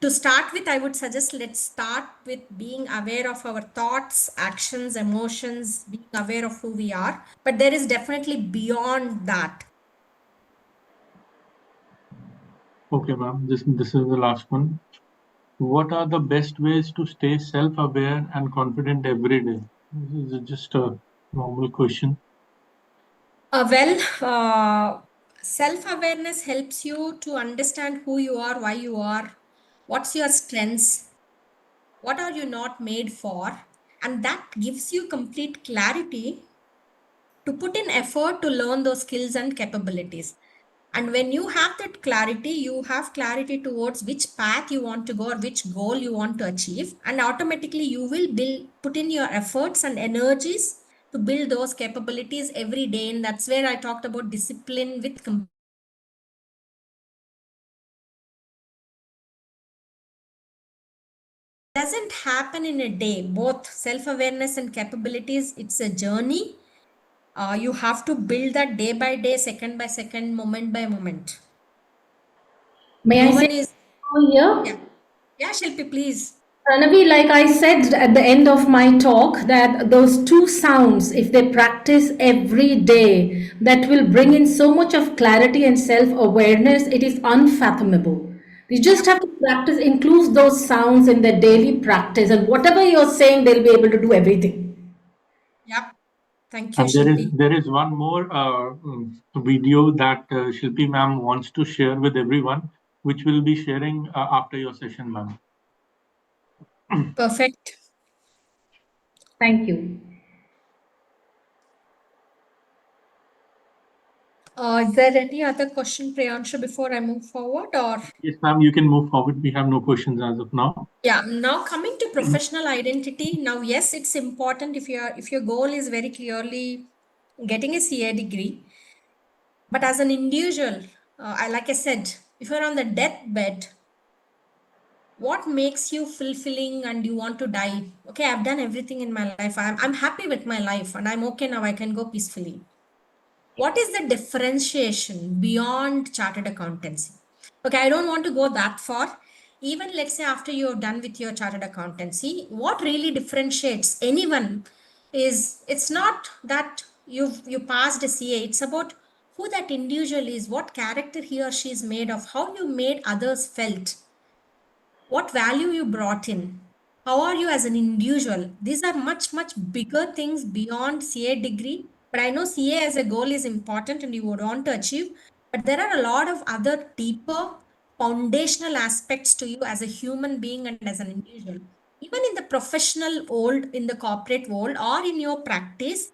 [SPEAKER 4] To start with, I would suggest let's start with being aware of our thoughts, actions, emotions, being aware of who we are. But there is definitely beyond that.
[SPEAKER 1] Okay, ma'am. This is the last one. What are the best ways to stay self-aware and confident every day? This is just a normal question.
[SPEAKER 4] Self-awareness helps you to understand who you are, why you are, what's your strengths, what are you not made for, and that gives you complete clarity to put in effort to learn those skills and capabilities. And when you have that clarity, you have clarity towards which path you want to go or which goal you want to achieve, and automatically you will put in your efforts and energies to build those capabilities every day. And that's where I talked about discipline with doesn't happen in a day. Both self-awareness and capabilities, it's a journey. You have to build that day by day, second by second, moment by moment.
[SPEAKER 3] May
[SPEAKER 4] No
[SPEAKER 3] I say
[SPEAKER 4] one is,
[SPEAKER 3] over here?
[SPEAKER 4] yeah. Yeah, Shilpi, please.
[SPEAKER 3] Navi, like I said at the end of my talk, that those two sounds, if they practice every day, that will bring in so much of clarity and self awareness, it is unfathomable. You just have to practice, include those sounds in their daily practice, and whatever you're saying, they'll be able to do everything.
[SPEAKER 4] Yep. Thank you,
[SPEAKER 1] And
[SPEAKER 4] Shilpi.
[SPEAKER 1] there is one more video that Shilpi ma'am wants to share with everyone, which we'll be sharing after your session, ma'am.
[SPEAKER 4] Perfect.
[SPEAKER 3] Thank you.
[SPEAKER 4] Is there any other question, Priyanshu, before I move forward? Or
[SPEAKER 1] Yes, ma'am, you can move forward. We have no questions as of now.
[SPEAKER 4] yeah, now coming to professional identity. Now, yes, it's important if your goal is very clearly getting a CA degree, but as an individual, like I said, if you're on the deathbed, what makes you fulfilling and you want to die? Okay, I've done everything in my life. I'm happy with my life and I'm okay now. I can go peacefully. What is the differentiation beyond chartered accountancy? Okay, I don't want to go that far. Even let's say after you're done with your chartered accountancy, what really differentiates anyone is it's not that you passed a CA, it's about who that individual is, what character he or she is made of, how you made others felt, what value you brought in, how are you as an individual. These are much bigger things beyond CA degree, but I know CA as a goal is important and you would want to achieve, but there are a lot of other deeper foundational aspects to you as a human being and as an individual. Even in the professional world, in the corporate world, or in your practice,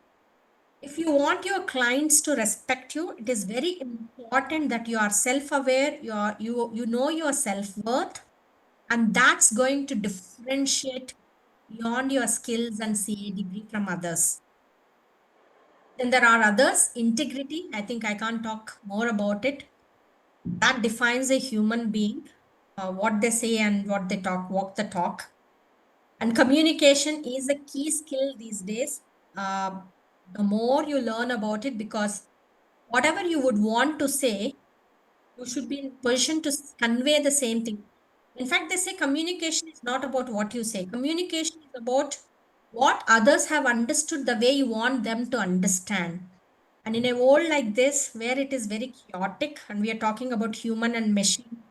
[SPEAKER 4] if you want your clients to respect you, it is very important that you are self-aware, you know your self-worth, and that's going to differentiate beyond your skills and CA degree from others. Then there are others, integrity. I think I can't talk more about it. That defines a human being, what they say and what they talk, walk the talk. And communication is a key skill these days. Uh, the more you learn about it, because whatever you would want to say, you should be in position to convey the same thing. In fact, they say communication is not about what you say. Communication is about what others have understood the way you want them to understand. And in a world like this, where it is very chaotic, and we are talking about human and machine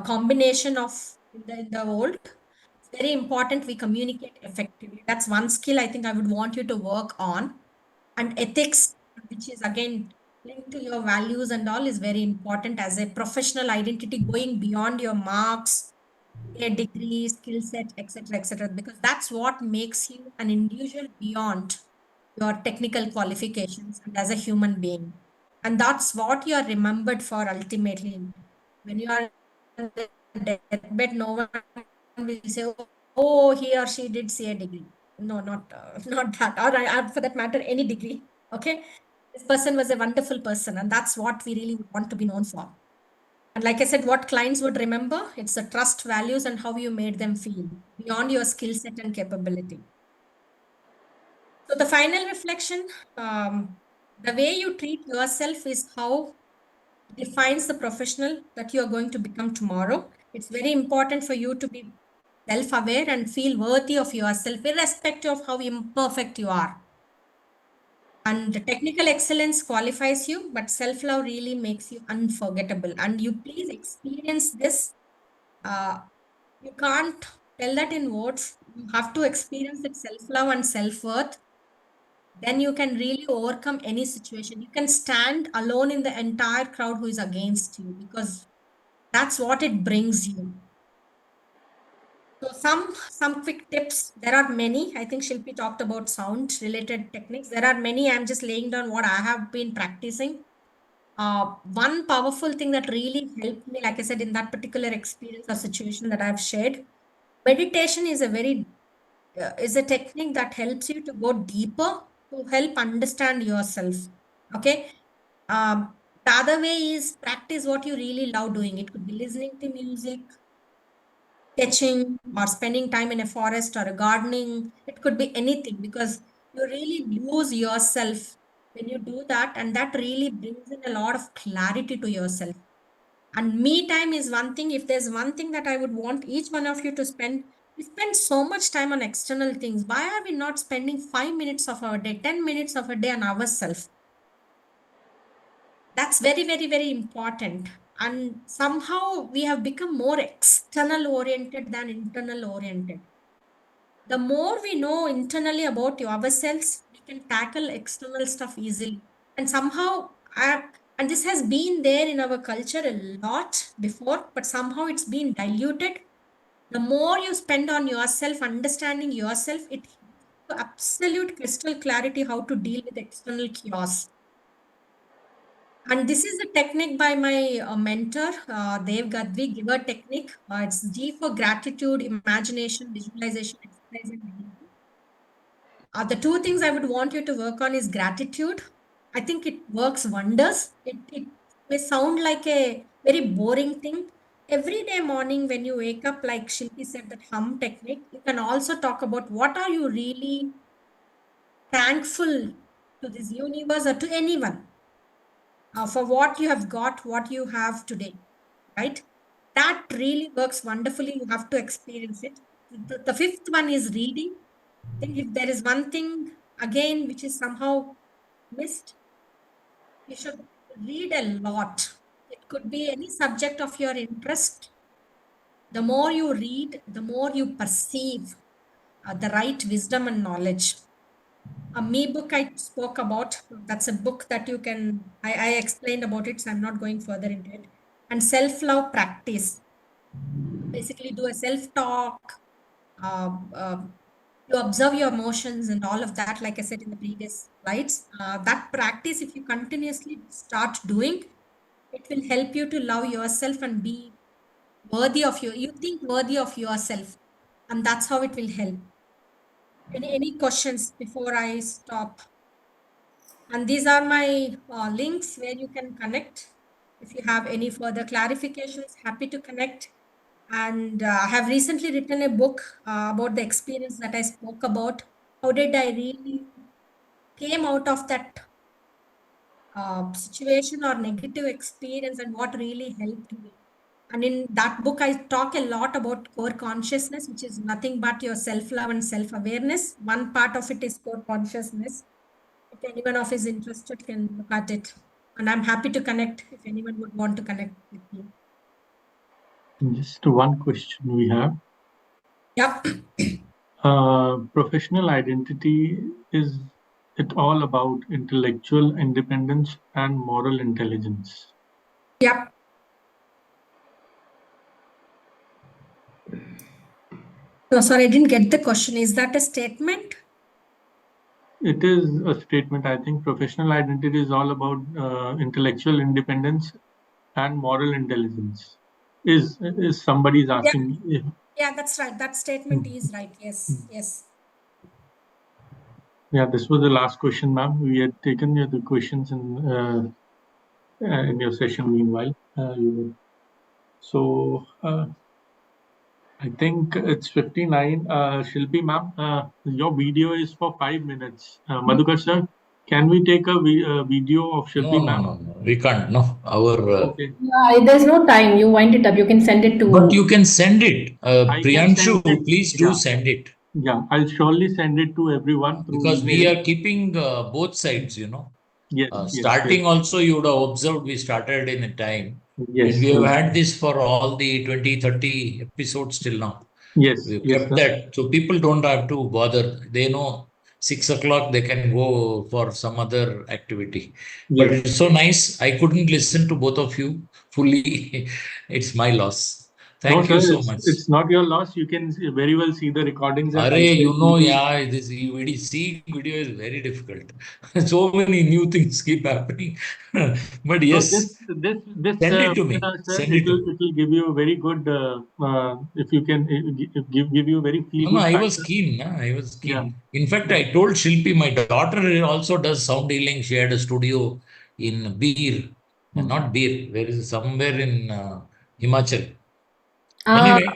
[SPEAKER 4] combination of in the world, it's very important we communicate effectively. That's one skill I think I would want you to work on. And ethics, which is again linked to your values and all, is very important as a professional identity, going beyond your marks, a degree, skill set, etc., because that's what makes you an individual beyond your technical qualifications and as a human being. And that's what you are remembered for ultimately. When you are on the deathbed, no one will say, "Oh, he or she did CA degree." No, not not that, or for that matter, any degree. Okay, this person was a wonderful person, and that's what we really want to be known for. And like I said, what clients would remember, it's the trust, values, and how you made them feel beyond your skill set and capability. So the final reflection, the way you treat yourself is how defines the professional that you are going to become tomorrow. It's very important for you to be self-aware and feel worthy of yourself, irrespective of how imperfect you are. And the technical excellence qualifies you, but self-love really makes you unforgettable. And you please experience this. Uh, you can't tell that in words. You have to experience it, self-love and self-worth. Then you can really overcome any situation. You can stand alone in the entire crowd who is against you, because that's what it brings you. So some quick tips. There are many. I think Shilpi talked about sound related techniques. There are many. I'm just laying down what I have been practicing. One powerful thing that really helped me, like I said, in that particular experience or situation that I've shared, meditation is is a technique that helps you to go deeper, to help understand yourself. Okay. Um, the other way is practice what you really love doing. It could be listening to music, sketching, or spending time in a forest or a gardening. It could be anything, because you really lose yourself when you do that, and that really brings in a lot of clarity to yourself. And me time is one thing. If there's one thing that I would want each one of you to spend We spend so much time on external things. Why are we not spending 5 minutes of our day, 10 minutes of a day on ourselves? That's very, very, very important. And somehow we have become more external oriented than internal oriented. The more we know internally about ourselves, we can tackle external stuff easily. And somehow, and this has been there in our culture a lot before, but somehow it's been diluted. The more you spend on yourself, understanding yourself, it gives you absolute crystal clarity how to deal with external chaos. And this is a technique by my mentor, Dev Gadvi, Giver technique. It's G for gratitude, imagination, visualization, exercise, and meditation. The two things I would want you to work on is gratitude. I think it works wonders. It may sound like a very boring thing. Every day morning when you wake up, like Shilpi said, that hum technique, you can also talk about what are you really thankful to this universe or to anyone for what you have got, what you have today, right? That really works wonderfully. You have to experience it. The fifth one is reading. I think if there is one thing again which is somehow missed, you should read a lot. It could be any subject of your interest. The more you read, the more you perceive the right wisdom and knowledge. A me book I spoke about, that's a book that you can, I explained about it, so I'm not going further into it. And self-love practice. Basically do a self-talk, you observe your emotions and all of that, like I said in the previous slides. That practice, if you continuously start doing, it will help you to love yourself and be worthy of you think worthy of yourself. And that's how it will help. Any questions before I stop? And these are my links where you can connect. If you have any further clarifications, happy to connect. And I have recently written a book about the experience that I spoke about. How did I really came out of that situation or negative experience and what really helped me. And in that book, I talk a lot about core consciousness, which is nothing but your self-love and self-awareness. One part of it is core consciousness. If anyone of is interested can look at it. And I'm happy to connect if anyone would want to connect with me.
[SPEAKER 1] Just one question we have.
[SPEAKER 4] Yep.
[SPEAKER 1] Professional identity, is it all about intellectual independence and moral intelligence?
[SPEAKER 4] Yep. No, sorry, I didn't get the question. Is that a statement?
[SPEAKER 1] It is a statement. I think professional identity is all about intellectual independence and moral intelligence. Is somebody's asking?
[SPEAKER 4] Yeah, that's right. That statement is right. Yes, yes.
[SPEAKER 1] Yeah, this was the last question, ma'am. We had taken the questions in your session. Meanwhile, so I think it's 59. Shilpi, ma'am, your video is for 5 minutes. Madhukar sir, can we take a video of Shilpi, ma'am?
[SPEAKER 2] No. We can't. No, our.
[SPEAKER 1] Okay.
[SPEAKER 3] Yeah, there's no time. You wind it up. You can send it to.
[SPEAKER 2] But you can send it.
[SPEAKER 1] I can send it.
[SPEAKER 2] Priyanshu, please do
[SPEAKER 1] Yeah,
[SPEAKER 2] send it.
[SPEAKER 1] yeah. I'll surely send it to everyone through
[SPEAKER 2] Because we
[SPEAKER 1] email.
[SPEAKER 2] are keeping both sides, you know.
[SPEAKER 1] Yes, yes,
[SPEAKER 2] Starting
[SPEAKER 1] yes.
[SPEAKER 2] also, you would have observed we started in a time.
[SPEAKER 1] Yes,
[SPEAKER 2] And we have
[SPEAKER 1] yes,
[SPEAKER 2] had this for all the 20, 30 episodes till now.
[SPEAKER 1] yes,
[SPEAKER 2] We've
[SPEAKER 1] yes,
[SPEAKER 2] kept
[SPEAKER 1] sir.
[SPEAKER 2] that. So people don't have to bother. They know 6 o'clock they can go for some other activity. But
[SPEAKER 1] Yes.
[SPEAKER 2] it's so nice. I couldn't listen to both of you fully. It's my loss.
[SPEAKER 1] No,
[SPEAKER 2] Thank
[SPEAKER 1] sir,
[SPEAKER 2] you so much.
[SPEAKER 1] it's not your loss. You can very well see the recordings at
[SPEAKER 2] Array, you know,
[SPEAKER 1] ICICD.
[SPEAKER 2] yeah, this seeing video is very difficult. So many new things keep happening. But
[SPEAKER 1] So
[SPEAKER 2] yes, send it to me.
[SPEAKER 1] webinar, sir,
[SPEAKER 2] Send it to me.
[SPEAKER 1] it will give you a very good if you can give you a very feel
[SPEAKER 2] No,
[SPEAKER 1] good
[SPEAKER 2] I was
[SPEAKER 1] factor.
[SPEAKER 2] keen. I was
[SPEAKER 1] Yeah.
[SPEAKER 2] keen. In fact,
[SPEAKER 1] Yeah.
[SPEAKER 2] I told Shilpi, my daughter also does sound healing. She had a studio in Beer, not Beer, where is it? Somewhere in Himachal.
[SPEAKER 3] Ah,
[SPEAKER 2] Anyway,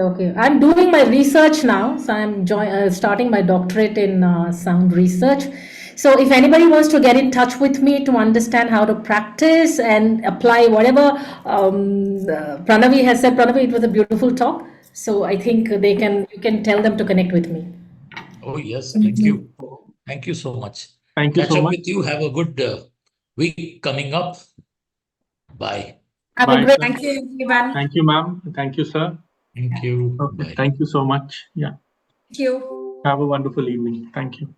[SPEAKER 3] okay. I'm doing my research now, so I'm starting my doctorate in sound research. So if anybody wants to get in touch with me to understand how to practice and apply whatever Pranavi has said, Pranavi, it was a beautiful talk. So I think you can tell them to connect with me.
[SPEAKER 2] Oh, yes. Thank you. Thank you so much.
[SPEAKER 1] Thank you
[SPEAKER 2] Catch
[SPEAKER 1] so
[SPEAKER 2] up
[SPEAKER 1] much.
[SPEAKER 2] with you. Have a good week coming up. Bye.
[SPEAKER 3] Have a
[SPEAKER 1] Bye,
[SPEAKER 3] great
[SPEAKER 1] sir.
[SPEAKER 4] Thank you, everyone.
[SPEAKER 1] Thank you, ma'am. Thank you, sir.
[SPEAKER 2] Thank you.
[SPEAKER 1] Okay.
[SPEAKER 2] Bye.
[SPEAKER 1] Thank you so much. Yeah.
[SPEAKER 4] Thank you.
[SPEAKER 1] Have a wonderful evening. Thank you.